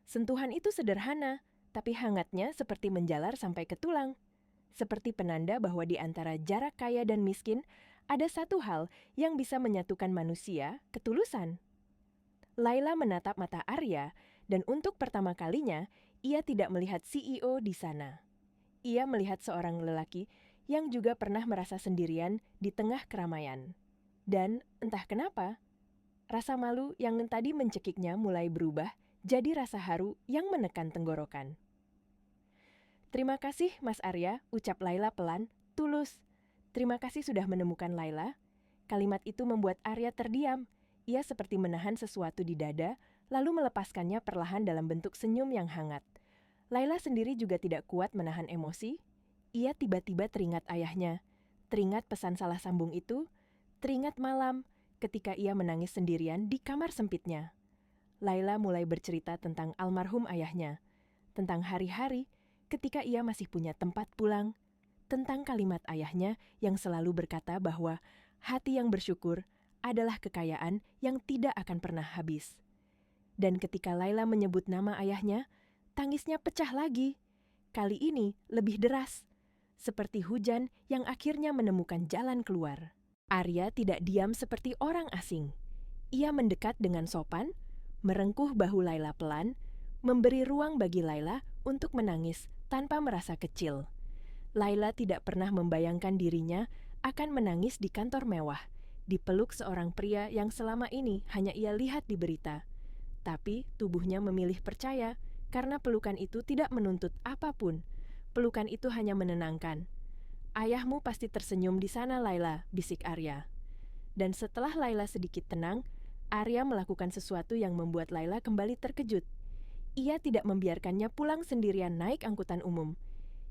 Sentuhan itu sederhana, tapi hangatnya seperti menjalar sampai ke tulang. Seperti penanda bahwa di antara jarak kaya dan miskin, ada satu hal yang bisa menyatukan manusia, ketulusan. Laila menatap mata Arya, dan untuk pertama kalinya, ia tidak melihat CEO di sana. Ia melihat seorang lelaki yang juga pernah merasa sendirian di tengah keramaian. Dan entah kenapa, rasa malu yang tadi mencekiknya mulai berubah jadi rasa haru yang menekan tenggorokan. Terima kasih, Mas Arya, ucap Laila pelan, tulus. Terima kasih sudah menemukan Laila. Kalimat itu membuat Arya terdiam. Ia seperti menahan sesuatu di dada, lalu melepaskannya perlahan dalam bentuk senyum yang hangat. Laila sendiri juga tidak kuat menahan emosi. Ia tiba-tiba teringat ayahnya, teringat pesan salah sambung itu, teringat malam ketika ia menangis sendirian di kamar sempitnya. Laila mulai bercerita tentang almarhum ayahnya, tentang hari-hari ketika ia masih punya tempat pulang, tentang kalimat ayahnya yang selalu berkata bahwa hati yang bersyukur adalah kekayaan yang tidak akan pernah habis. Dan ketika Laila menyebut nama ayahnya, tangisnya pecah lagi. Kali ini lebih deras, seperti hujan yang akhirnya menemukan jalan keluar. Arya tidak diam seperti orang asing. Ia mendekat dengan sopan, merengkuh bahu Laila pelan, memberi ruang bagi Laila untuk menangis tanpa merasa kecil. Laila tidak pernah membayangkan dirinya akan menangis di kantor mewah, dipeluk seorang pria yang selama ini hanya ia lihat di berita. Tapi tubuhnya memilih percaya karena pelukan itu tidak menuntut apapun. Pelukan itu hanya menenangkan. Ayahmu pasti tersenyum di sana, Laila, bisik Arya. Dan setelah Laila sedikit tenang, Arya melakukan sesuatu yang membuat Laila kembali terkejut. Ia tidak membiarkannya pulang sendirian naik angkutan umum.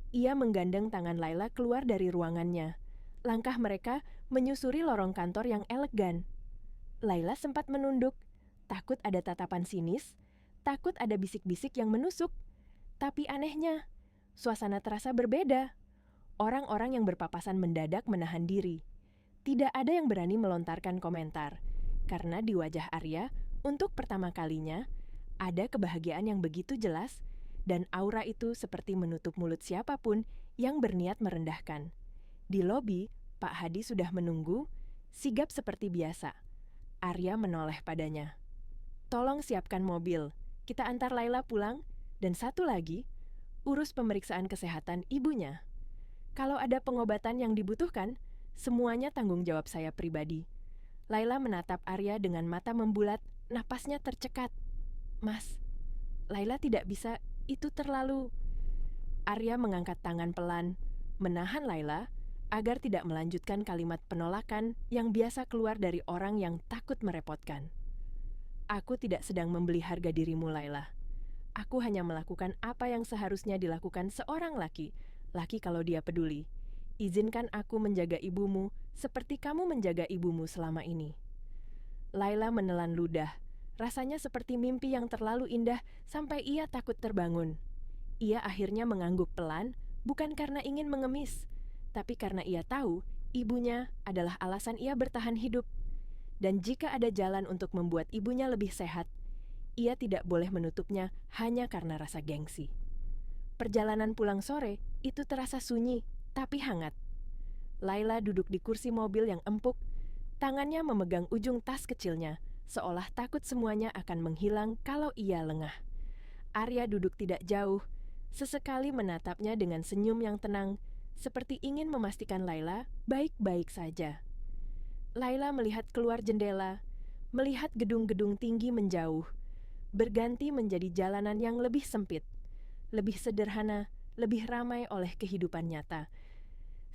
Ia menggandeng tangan Laila keluar dari ruangannya. Langkah mereka menyusuri lorong kantor yang elegan. Laila sempat menunduk, takut ada tatapan sinis, takut ada bisik-bisik yang menusuk. Tapi anehnya, suasana terasa berbeda. Orang-orang yang berpapasan mendadak menahan diri. Tidak ada yang berani melontarkan komentar, karena di wajah Arya, untuk pertama kalinya, ada kebahagiaan yang begitu jelas, dan aura itu seperti menutup mulut siapapun yang berniat merendahkan. Di lobi, Pak Hadi sudah menunggu, sigap seperti biasa. Arya menoleh padanya. "Tolong siapkan mobil, kita antar Laila pulang, dan satu lagi, urus pemeriksaan kesehatan ibunya. Kalau ada pengobatan yang dibutuhkan, semuanya tanggung jawab saya pribadi." Laila menatap Arya dengan mata membulat, napasnya tercekat. "Mas, Laila tidak bisa, itu terlalu..." Arya mengangkat tangan pelan, menahan Laila agar tidak melanjutkan kalimat penolakan yang biasa keluar dari orang yang takut merepotkan. "Aku tidak sedang membeli harga dirimu, Laila. Aku hanya melakukan apa yang seharusnya dilakukan seorang laki kalau dia peduli. Izinkan aku menjaga ibumu seperti kamu menjaga ibumu selama ini." Laila menelan ludah. Rasanya seperti mimpi yang terlalu indah sampai ia takut terbangun. Ia akhirnya mengangguk pelan, bukan karena ingin mengemis, tapi karena ia tahu ibunya adalah alasan ia bertahan hidup. Dan jika ada jalan untuk membuat ibunya lebih sehat, ia tidak boleh menutupnya hanya karena rasa gengsi. Perjalanan pulang sore itu terasa sunyi, tapi hangat. Laila duduk di kursi mobil yang empuk, tangannya memegang ujung tas kecilnya, seolah takut semuanya akan menghilang kalau ia lengah. Arya duduk tidak jauh, sesekali menatapnya dengan senyum yang tenang, seperti ingin memastikan Laila baik-baik saja. Laila melihat keluar jendela, melihat gedung-gedung tinggi menjauh, berganti menjadi jalanan yang lebih sempit, lebih sederhana, lebih ramai oleh kehidupan nyata.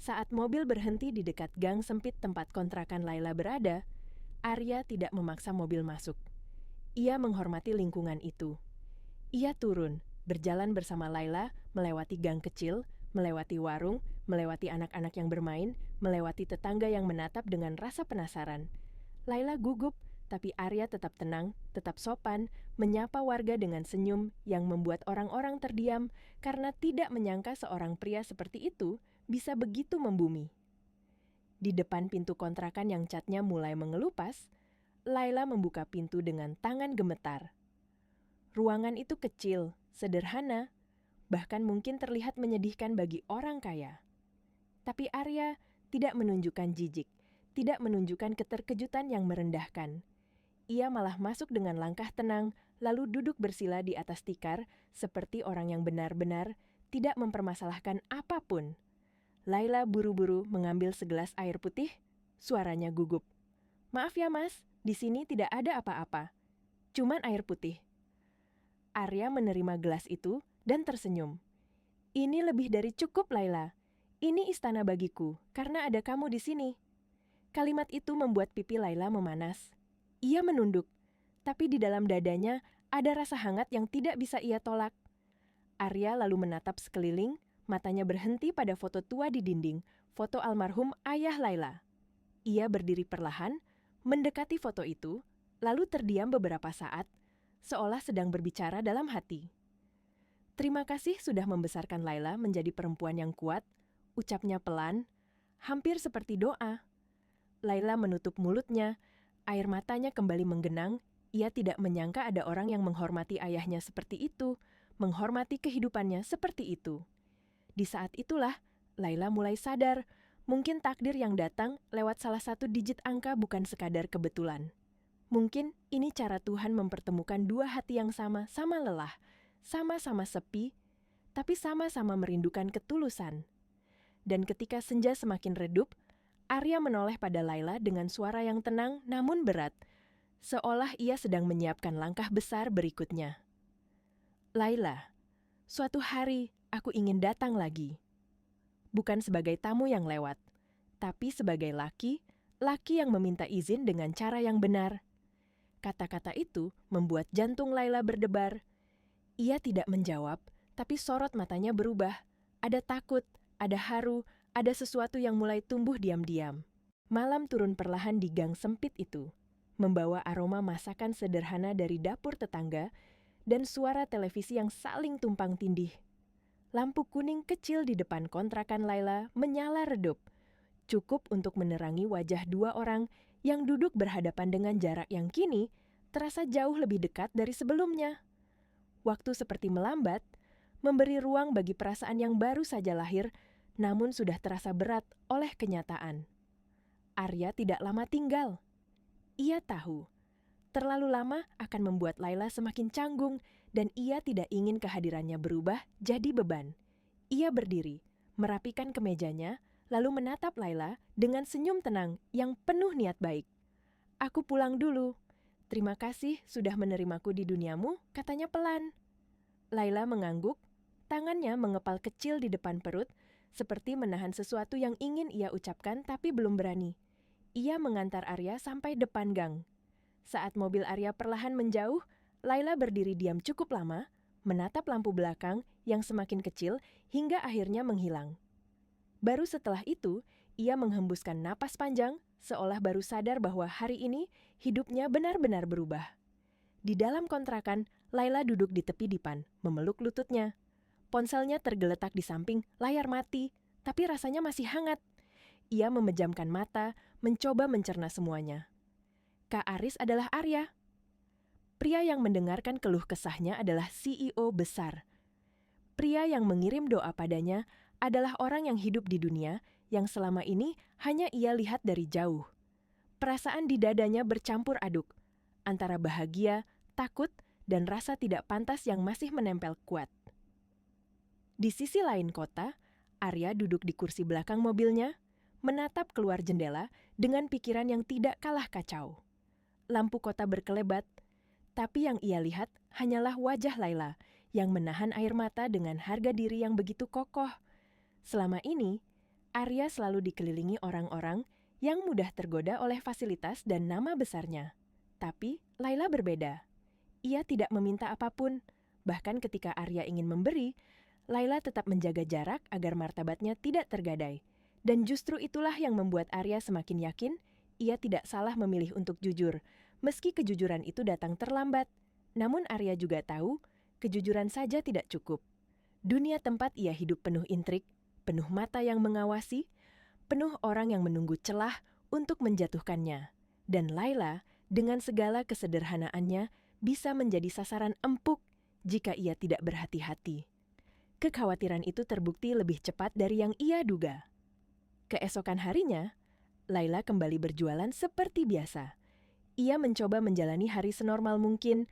Saat mobil berhenti di dekat gang sempit tempat kontrakan Laila berada, Arya tidak memaksa mobil masuk. Ia menghormati lingkungan itu. Ia turun, berjalan bersama Laila, melewati gang kecil, melewati warung, melewati anak-anak yang bermain, melewati tetangga yang menatap dengan rasa penasaran. Laila gugup, tapi Arya tetap tenang, tetap sopan, menyapa warga dengan senyum yang membuat orang-orang terdiam karena tidak menyangka seorang pria seperti itu bisa begitu membumi. Di depan pintu kontrakan yang catnya mulai mengelupas, Laila membuka pintu dengan tangan gemetar. Ruangan itu kecil, sederhana, bahkan mungkin terlihat menyedihkan bagi orang kaya. Tapi Arya tidak menunjukkan jijik, tidak menunjukkan keterkejutan yang merendahkan. Ia malah masuk dengan langkah tenang, lalu duduk bersila di atas tikar seperti orang yang benar-benar tidak mempermasalahkan apapun. Laila buru-buru mengambil segelas air putih, suaranya gugup. "Maaf ya mas, di sini tidak ada apa-apa. Cuman air putih." Arya menerima gelas itu dan tersenyum. "Ini lebih dari cukup, Laila. Ini istana bagiku, karena ada kamu di sini." Kalimat itu membuat pipi Laila memanas. Ia menunduk, tapi di dalam dadanya ada rasa hangat yang tidak bisa ia tolak. Arya lalu menatap sekeliling, matanya berhenti pada foto tua di dinding, foto almarhum ayah Laila. Ia berdiri perlahan, mendekati foto itu, lalu terdiam beberapa saat, seolah sedang berbicara dalam hati. "Terima kasih sudah membesarkan Laila menjadi perempuan yang kuat," ucapnya pelan, hampir seperti doa. Laila menutup mulutnya, air matanya kembali menggenang. Ia tidak menyangka ada orang yang menghormati ayahnya seperti itu, menghormati kehidupannya seperti itu. Di saat itulah, Laila mulai sadar, mungkin takdir yang datang lewat salah satu digit angka bukan sekadar kebetulan. Mungkin ini cara Tuhan mempertemukan dua hati yang sama-sama lelah, sama-sama sepi, tapi sama-sama merindukan ketulusan. Dan ketika senja semakin redup, Arya menoleh pada Laila dengan suara yang tenang namun berat, seolah ia sedang menyiapkan langkah besar berikutnya. "Laila, suatu hari aku ingin datang lagi. Bukan sebagai tamu yang lewat, tapi sebagai laki yang meminta izin dengan cara yang benar." Kata-kata itu membuat jantung Laila berdebar. Ia tidak menjawab, tapi sorot matanya berubah. Ada takut, ada haru, ada sesuatu yang mulai tumbuh diam-diam. Malam turun perlahan di gang sempit itu, membawa aroma masakan sederhana dari dapur tetangga dan suara televisi yang saling tumpang tindih. Lampu kuning kecil di depan kontrakan Laila menyala redup, cukup untuk menerangi wajah dua orang yang duduk berhadapan dengan jarak yang kini terasa jauh lebih dekat dari sebelumnya. Waktu seperti melambat, memberi ruang bagi perasaan yang baru saja lahir, namun sudah terasa berat oleh kenyataan. Arya tidak lama tinggal. Ia tahu, terlalu lama akan membuat Laila semakin canggung dan ia tidak ingin kehadirannya berubah jadi beban. Ia berdiri, merapikan kemejanya, lalu menatap Laila dengan senyum tenang yang penuh niat baik. "Aku pulang dulu. Terima kasih sudah menerimaku di duniamu," katanya pelan. Laila mengangguk, tangannya mengepal kecil di depan perut, seperti menahan sesuatu yang ingin ia ucapkan tapi belum berani. Ia mengantar Arya sampai depan gang. Saat mobil Arya perlahan menjauh, Laila berdiri diam cukup lama, menatap lampu belakang yang semakin kecil hingga akhirnya menghilang. Baru setelah itu, ia menghembuskan napas panjang, seolah baru sadar bahwa hari ini hidupnya benar-benar berubah. Di dalam kontrakan, Laila duduk di tepi dipan, memeluk lututnya. Ponselnya tergeletak di samping, layar mati, tapi rasanya masih hangat. Ia memejamkan mata, mencoba mencerna semuanya. Kak Aris adalah Arya. Pria yang mendengarkan keluh kesahnya adalah CEO besar. Pria yang mengirim doa padanya adalah orang yang hidup di dunia yang selama ini hanya ia lihat dari jauh. Perasaan di dadanya bercampur aduk, antara bahagia, takut, dan rasa tidak pantas yang masih menempel kuat. Di sisi lain kota, Arya duduk di kursi belakang mobilnya, menatap keluar jendela dengan pikiran yang tidak kalah kacau. Lampu kota berkelebat, tapi yang ia lihat hanyalah wajah Laila yang menahan air mata dengan harga diri yang begitu kokoh. Selama ini, Arya selalu dikelilingi orang-orang yang mudah tergoda oleh fasilitas dan nama besarnya. Tapi Laila berbeda. Ia tidak meminta apapun, bahkan ketika Arya ingin memberi, Laila tetap menjaga jarak agar martabatnya tidak tergadai. Dan justru itulah yang membuat Arya semakin yakin ia tidak salah memilih untuk jujur, meski kejujuran itu datang terlambat. Namun Arya juga tahu, kejujuran saja tidak cukup. Dunia tempat ia hidup penuh intrik, penuh mata yang mengawasi, penuh orang yang menunggu celah untuk menjatuhkannya. Dan Laila, dengan segala kesederhanaannya, bisa menjadi sasaran empuk jika ia tidak berhati-hati. Kekhawatiran itu terbukti lebih cepat dari yang ia duga. Keesokan harinya, Laila kembali berjualan seperti biasa. Ia mencoba menjalani hari senormal mungkin,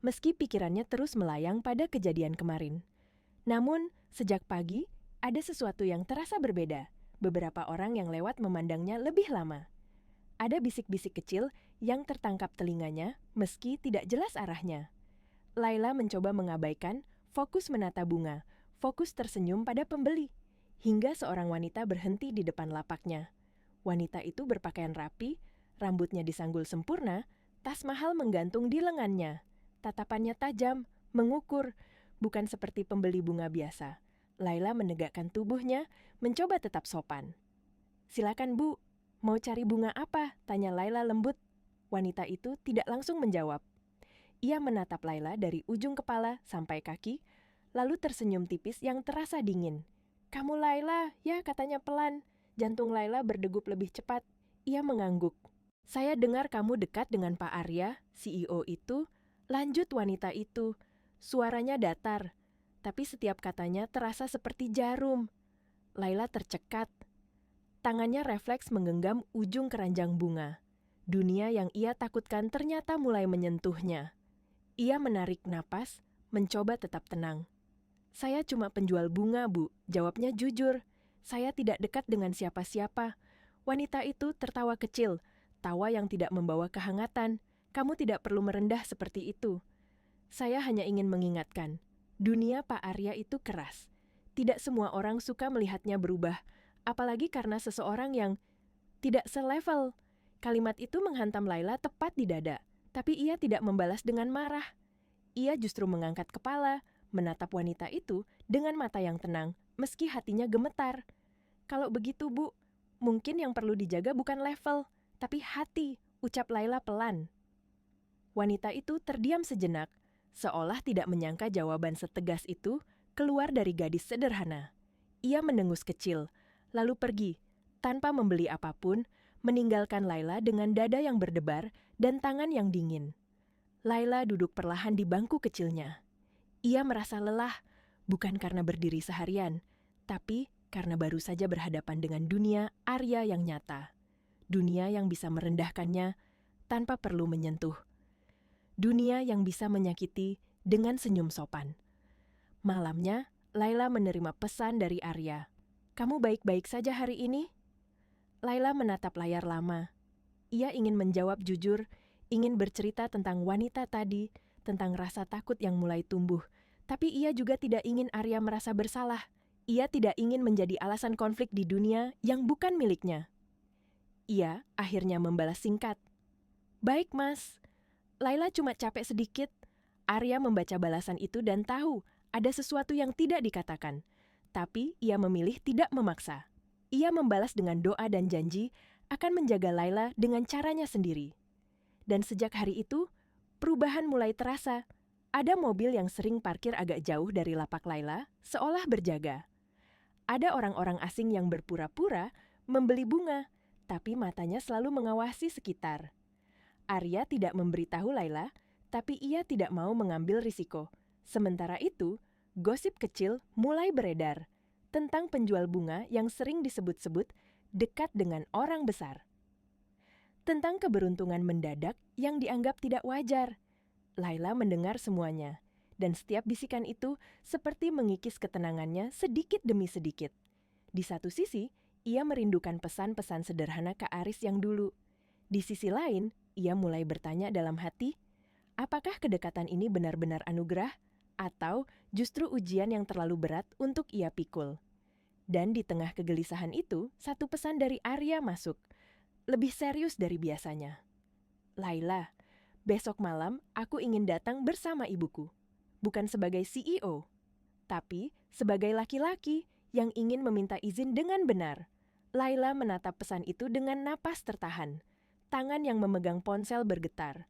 meski pikirannya terus melayang pada kejadian kemarin. Namun, sejak pagi, ada sesuatu yang terasa berbeda. Beberapa orang yang lewat memandangnya lebih lama. Ada bisik-bisik kecil yang tertangkap telinganya, meski tidak jelas arahnya. Laila mencoba mengabaikan, fokus menata bunga, fokus tersenyum pada pembeli. Hingga seorang wanita berhenti di depan lapaknya. Wanita itu berpakaian rapi, rambutnya disanggul sempurna, tas mahal menggantung di lengannya. Tatapannya tajam, mengukur, bukan seperti pembeli bunga biasa. Laila menegakkan tubuhnya, mencoba tetap sopan. "Silakan Bu, mau cari bunga apa?" tanya Laila lembut. Wanita itu tidak langsung menjawab. Ia menatap Laila dari ujung kepala sampai kaki, lalu tersenyum tipis yang terasa dingin. "Kamu Laila, ya," katanya pelan. Jantung Laila berdegup lebih cepat. Ia mengangguk. "Saya dengar kamu dekat dengan Pak Arya, CEO itu," lanjut wanita itu. Suaranya datar, tapi setiap katanya terasa seperti jarum. Laila tercekat. Tangannya refleks menggenggam ujung keranjang bunga. Dunia yang ia takutkan ternyata mulai menyentuhnya. Ia menarik napas, mencoba tetap tenang. "Saya cuma penjual bunga, Bu," jawabnya jujur. "Saya tidak dekat dengan siapa-siapa." Wanita itu tertawa kecil, tawa yang tidak membawa kehangatan. "Kamu tidak perlu merendah seperti itu. Saya hanya ingin mengingatkan, dunia Pak Arya itu keras. Tidak semua orang suka melihatnya berubah, apalagi karena seseorang yang tidak selevel." Kalimat itu menghantam Laila tepat di dada, tapi ia tidak membalas dengan marah. Ia justru mengangkat kepala, menatap wanita itu dengan mata yang tenang, meski hatinya gemetar. "Kalau begitu, Bu, mungkin yang perlu dijaga bukan level, tapi hati," ucap Laila pelan. Wanita itu terdiam sejenak, seolah tidak menyangka jawaban setegas itu keluar dari gadis sederhana. Ia mendengus kecil, lalu pergi, tanpa membeli apapun, meninggalkan Laila dengan dada yang berdebar dan tangan yang dingin. Laila duduk perlahan di bangku kecilnya. Ia merasa lelah, bukan karena berdiri seharian, tapi karena baru saja berhadapan dengan dunia Arya yang nyata. Dunia yang bisa merendahkannya tanpa perlu menyentuh. Dunia yang bisa menyakiti dengan senyum sopan. Malamnya, Laila menerima pesan dari Arya. "Kamu baik-baik saja hari ini?" Laila menatap layar lama. Ia ingin menjawab jujur, ingin bercerita tentang wanita tadi, tentang rasa takut yang mulai tumbuh. Tapi ia juga tidak ingin Arya merasa bersalah. Ia tidak ingin menjadi alasan konflik di dunia yang bukan miliknya. Ia akhirnya membalas singkat. "Baik, Mas." Laila cuma capek sedikit. Arya membaca balasan itu dan tahu ada sesuatu yang tidak dikatakan. Tapi ia memilih tidak memaksa. Ia membalas dengan doa dan janji akan menjaga Laila dengan caranya sendiri. Dan sejak hari itu, perubahan mulai terasa. Ada mobil yang sering parkir agak jauh dari lapak Laila, seolah berjaga. Ada orang-orang asing yang berpura-pura membeli bunga, tapi matanya selalu mengawasi sekitar. Arya tidak memberitahu Laila, tapi ia tidak mau mengambil risiko. Sementara itu, gosip kecil mulai beredar tentang penjual bunga yang sering disebut-sebut dekat dengan orang besar. Tentang keberuntungan mendadak yang dianggap tidak wajar. Laila mendengar semuanya, dan setiap bisikan itu seperti mengikis ketenangannya sedikit demi sedikit. Di satu sisi, ia merindukan pesan-pesan sederhana Kak Aris yang dulu. Di sisi lain, ia mulai bertanya dalam hati, apakah kedekatan ini benar-benar anugerah atau justru ujian yang terlalu berat untuk ia pikul? Dan di tengah kegelisahan itu, satu pesan dari Arya masuk, lebih serius dari biasanya. "Laila, besok malam aku ingin datang bersama ibuku. Bukan sebagai CEO, tapi sebagai laki-laki yang ingin meminta izin dengan benar." Laila menatap pesan itu dengan napas tertahan. Tangan yang memegang ponsel bergetar.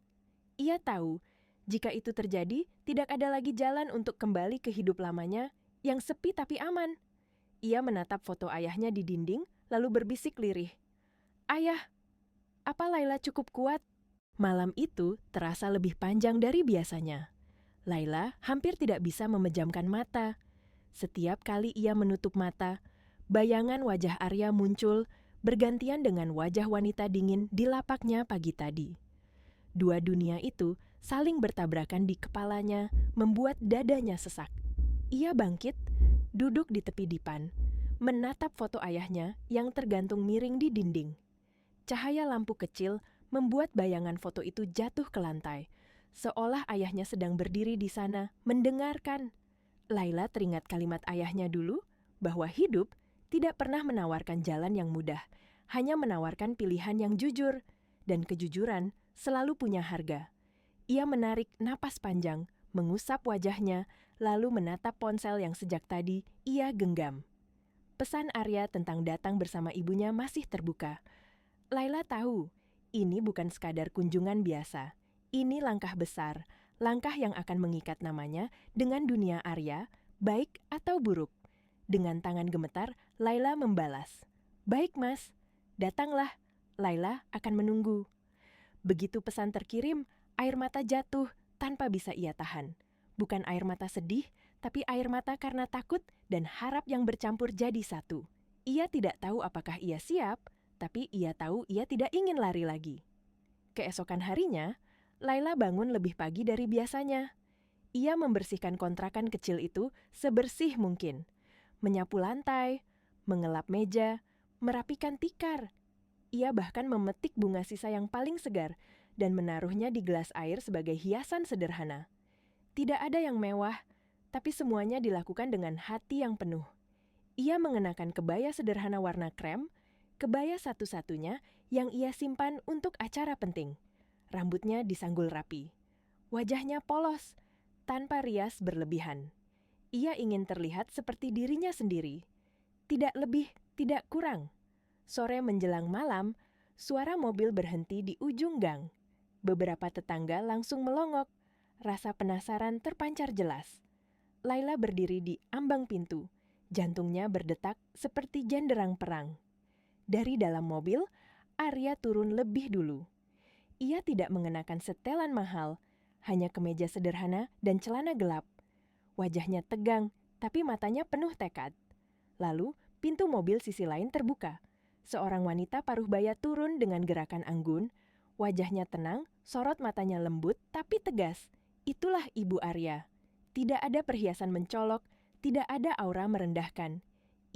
Ia tahu, jika itu terjadi, tidak ada lagi jalan untuk kembali ke hidup lamanya yang sepi tapi aman. Ia menatap foto ayahnya di dinding, lalu berbisik lirih. "Ayah, apa Laila cukup kuat?" Malam itu terasa lebih panjang dari biasanya. Laila hampir tidak bisa memejamkan mata. Setiap kali ia menutup mata, bayangan wajah Arya muncul, bergantian dengan wajah wanita dingin di lapaknya pagi tadi. Dua dunia itu saling bertabrakan di kepalanya, membuat dadanya sesak. Ia bangkit, duduk di tepi dipan, menatap foto ayahnya yang tergantung miring di dinding. Cahaya lampu kecil membuat bayangan foto itu jatuh ke lantai, seolah ayahnya sedang berdiri di sana mendengarkan. Laila teringat kalimat ayahnya dulu, bahwa hidup tidak pernah menawarkan jalan yang mudah, hanya menawarkan pilihan yang jujur, dan kejujuran selalu punya harga. Ia menarik napas panjang, mengusap wajahnya, lalu menatap ponsel yang sejak tadi ia genggam. Pesan Arya tentang datang bersama ibunya masih terbuka. Laila tahu, ini bukan sekadar kunjungan biasa. Ini langkah besar, langkah yang akan mengikat namanya dengan dunia Arya, baik atau buruk. Dengan tangan gemetar, Laila membalas, "Baik, Mas. Datanglah. Laila akan menunggu." Begitu pesan terkirim, air mata jatuh tanpa bisa ia tahan. Bukan air mata sedih, tapi air mata karena takut dan harap yang bercampur jadi satu. Ia tidak tahu apakah ia siap, tapi ia tahu ia tidak ingin lari lagi. Keesokan harinya, Laila bangun lebih pagi dari biasanya. Ia membersihkan kontrakan kecil itu sebersih mungkin. Menyapu lantai, mengelap meja, merapikan tikar. Ia bahkan memetik bunga sisa yang paling segar dan menaruhnya di gelas air sebagai hiasan sederhana. Tidak ada yang mewah, tapi semuanya dilakukan dengan hati yang penuh. Ia mengenakan kebaya sederhana warna krem, kebaya satu-satunya yang ia simpan untuk acara penting. Rambutnya disanggul rapi. Wajahnya polos, tanpa rias berlebihan. Ia ingin terlihat seperti dirinya sendiri. Tidak lebih, tidak kurang. Sore menjelang malam, suara mobil berhenti di ujung gang. Beberapa tetangga langsung melongok. Rasa penasaran terpancar jelas. Laila berdiri di ambang pintu. Jantungnya berdetak seperti janderang perang. Dari dalam mobil, Arya turun lebih dulu. Ia tidak mengenakan setelan mahal, hanya kemeja sederhana dan celana gelap. Wajahnya tegang, tapi matanya penuh tekad. Lalu, pintu mobil sisi lain terbuka. Seorang wanita paruh baya turun dengan gerakan anggun. Wajahnya tenang, sorot matanya lembut tapi tegas. Itulah Ibu Arya. Tidak ada perhiasan mencolok, tidak ada aura merendahkan.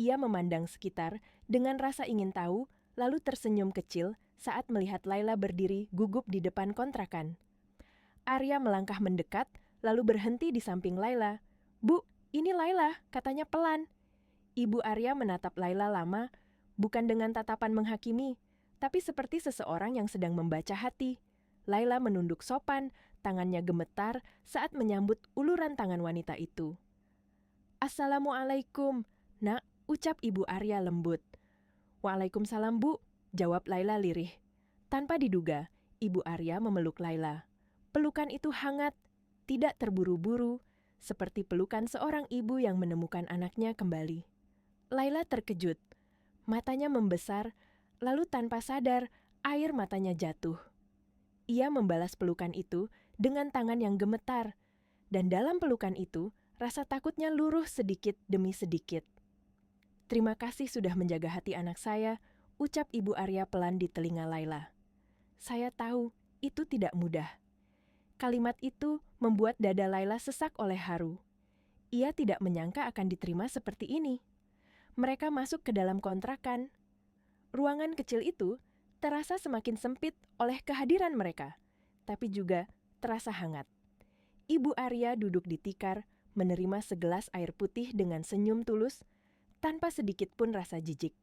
Ia memandang sekitar dengan rasa ingin tahu, lalu tersenyum kecil saat melihat Laila berdiri gugup di depan kontrakan. Arya melangkah mendekat, lalu berhenti di samping Laila. "Bu, ini Laila," katanya pelan. Ibu Arya menatap Laila lama, bukan dengan tatapan menghakimi, tapi seperti seseorang yang sedang membaca hati. Laila menunduk sopan, tangannya gemetar saat menyambut uluran tangan wanita itu. "Assalamualaikum, Nak," ucap Ibu Arya lembut. "Waalaikumsalam, Bu," jawab Laila lirih. Tanpa diduga, Ibu Arya memeluk Laila. Pelukan itu hangat, tidak terburu-buru, seperti pelukan seorang ibu yang menemukan anaknya kembali. Laila terkejut. Matanya membesar, lalu tanpa sadar, air matanya jatuh. Ia membalas pelukan itu dengan tangan yang gemetar, dan dalam pelukan itu, rasa takutnya luruh sedikit demi sedikit. "Terima kasih sudah menjaga hati anak saya," ucap Ibu Arya pelan di telinga Laila. "Saya tahu, itu tidak mudah." Kalimat itu membuat dada Laila sesak oleh haru. Ia tidak menyangka akan diterima seperti ini. Mereka masuk ke dalam kontrakan. Ruangan kecil itu terasa semakin sempit oleh kehadiran mereka, tapi juga terasa hangat. Ibu Arya duduk di tikar, menerima segelas air putih dengan senyum tulus, tanpa sedikit pun rasa jijik.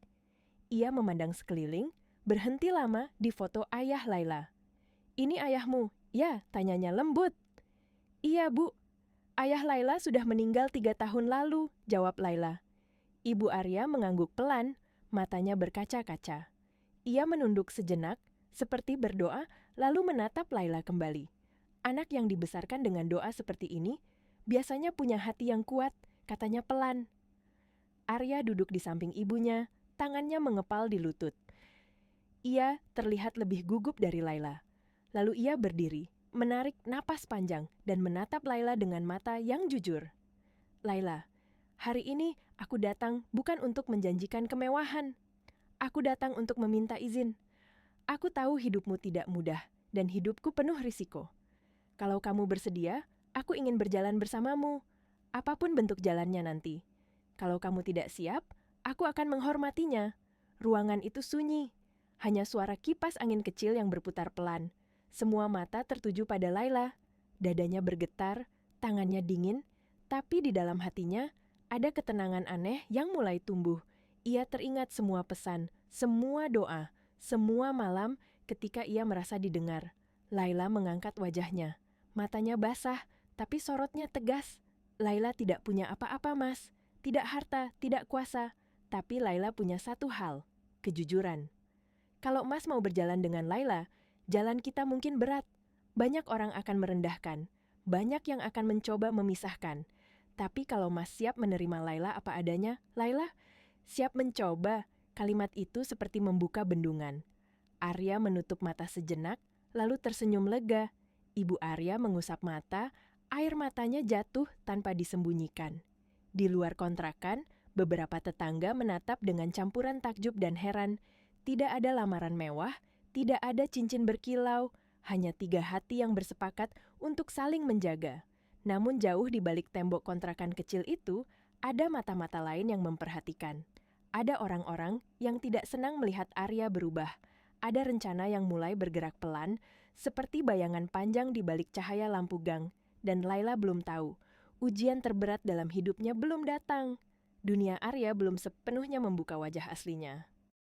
Ia memandang sekeliling, berhenti lama di foto ayah Laila. "Ini ayahmu?" "Ya," tanyanya lembut. "Iya, Bu. Ayah Laila sudah meninggal 3 tahun lalu," jawab Laila. Ibu Arya mengangguk pelan, matanya berkaca-kaca. Ia menunduk sejenak, seperti berdoa, lalu menatap Laila kembali. Anak yang dibesarkan dengan doa seperti ini, biasanya punya hati yang kuat, katanya pelan. Arya duduk di samping ibunya, tangannya mengepal di lutut. Ia terlihat lebih gugup dari Laila. Lalu ia berdiri, menarik napas panjang, dan menatap Laila dengan mata yang jujur. "Laila, hari ini aku datang bukan untuk menjanjikan kemewahan. Aku datang untuk meminta izin. Aku tahu hidupmu tidak mudah, dan hidupku penuh risiko. Kalau kamu bersedia, aku ingin berjalan bersamamu, apapun bentuk jalannya nanti. Kalau kamu tidak siap, aku akan menghormatinya. Ruangan itu sunyi, hanya suara kipas angin kecil yang berputar pelan. Semua mata tertuju pada Laila. Dadanya bergetar, tangannya dingin, tapi di dalam hatinya ada ketenangan aneh yang mulai tumbuh. Ia teringat semua pesan, semua doa, semua malam ketika ia merasa didengar. Laila mengangkat wajahnya. Matanya basah, tapi sorotnya tegas. "Laila tidak punya apa-apa, Mas. Tidak harta, tidak kuasa. Tapi Laila punya satu hal, kejujuran. Kalau Mas mau berjalan dengan Laila, jalan kita mungkin berat. Banyak orang akan merendahkan. Banyak yang akan mencoba memisahkan. Tapi kalau Mas siap menerima Laila apa adanya, Laila siap mencoba." Kalimat itu seperti membuka bendungan. Arya menutup mata sejenak, lalu tersenyum lega. Ibu Arya mengusap mata, air matanya jatuh tanpa disembunyikan. Di luar kontrakan, beberapa tetangga menatap dengan campuran takjub dan heran. Tidak ada lamaran mewah, tidak ada cincin berkilau, hanya 3 hati yang bersepakat untuk saling menjaga. Namun jauh di balik tembok kontrakan kecil itu, ada mata-mata lain yang memperhatikan. Ada orang-orang yang tidak senang melihat Arya berubah. Ada rencana yang mulai bergerak pelan, seperti bayangan panjang di balik cahaya lampu gang. Dan Laila belum tahu, ujian terberat dalam hidupnya belum datang. Dunia Arya belum sepenuhnya membuka wajah aslinya.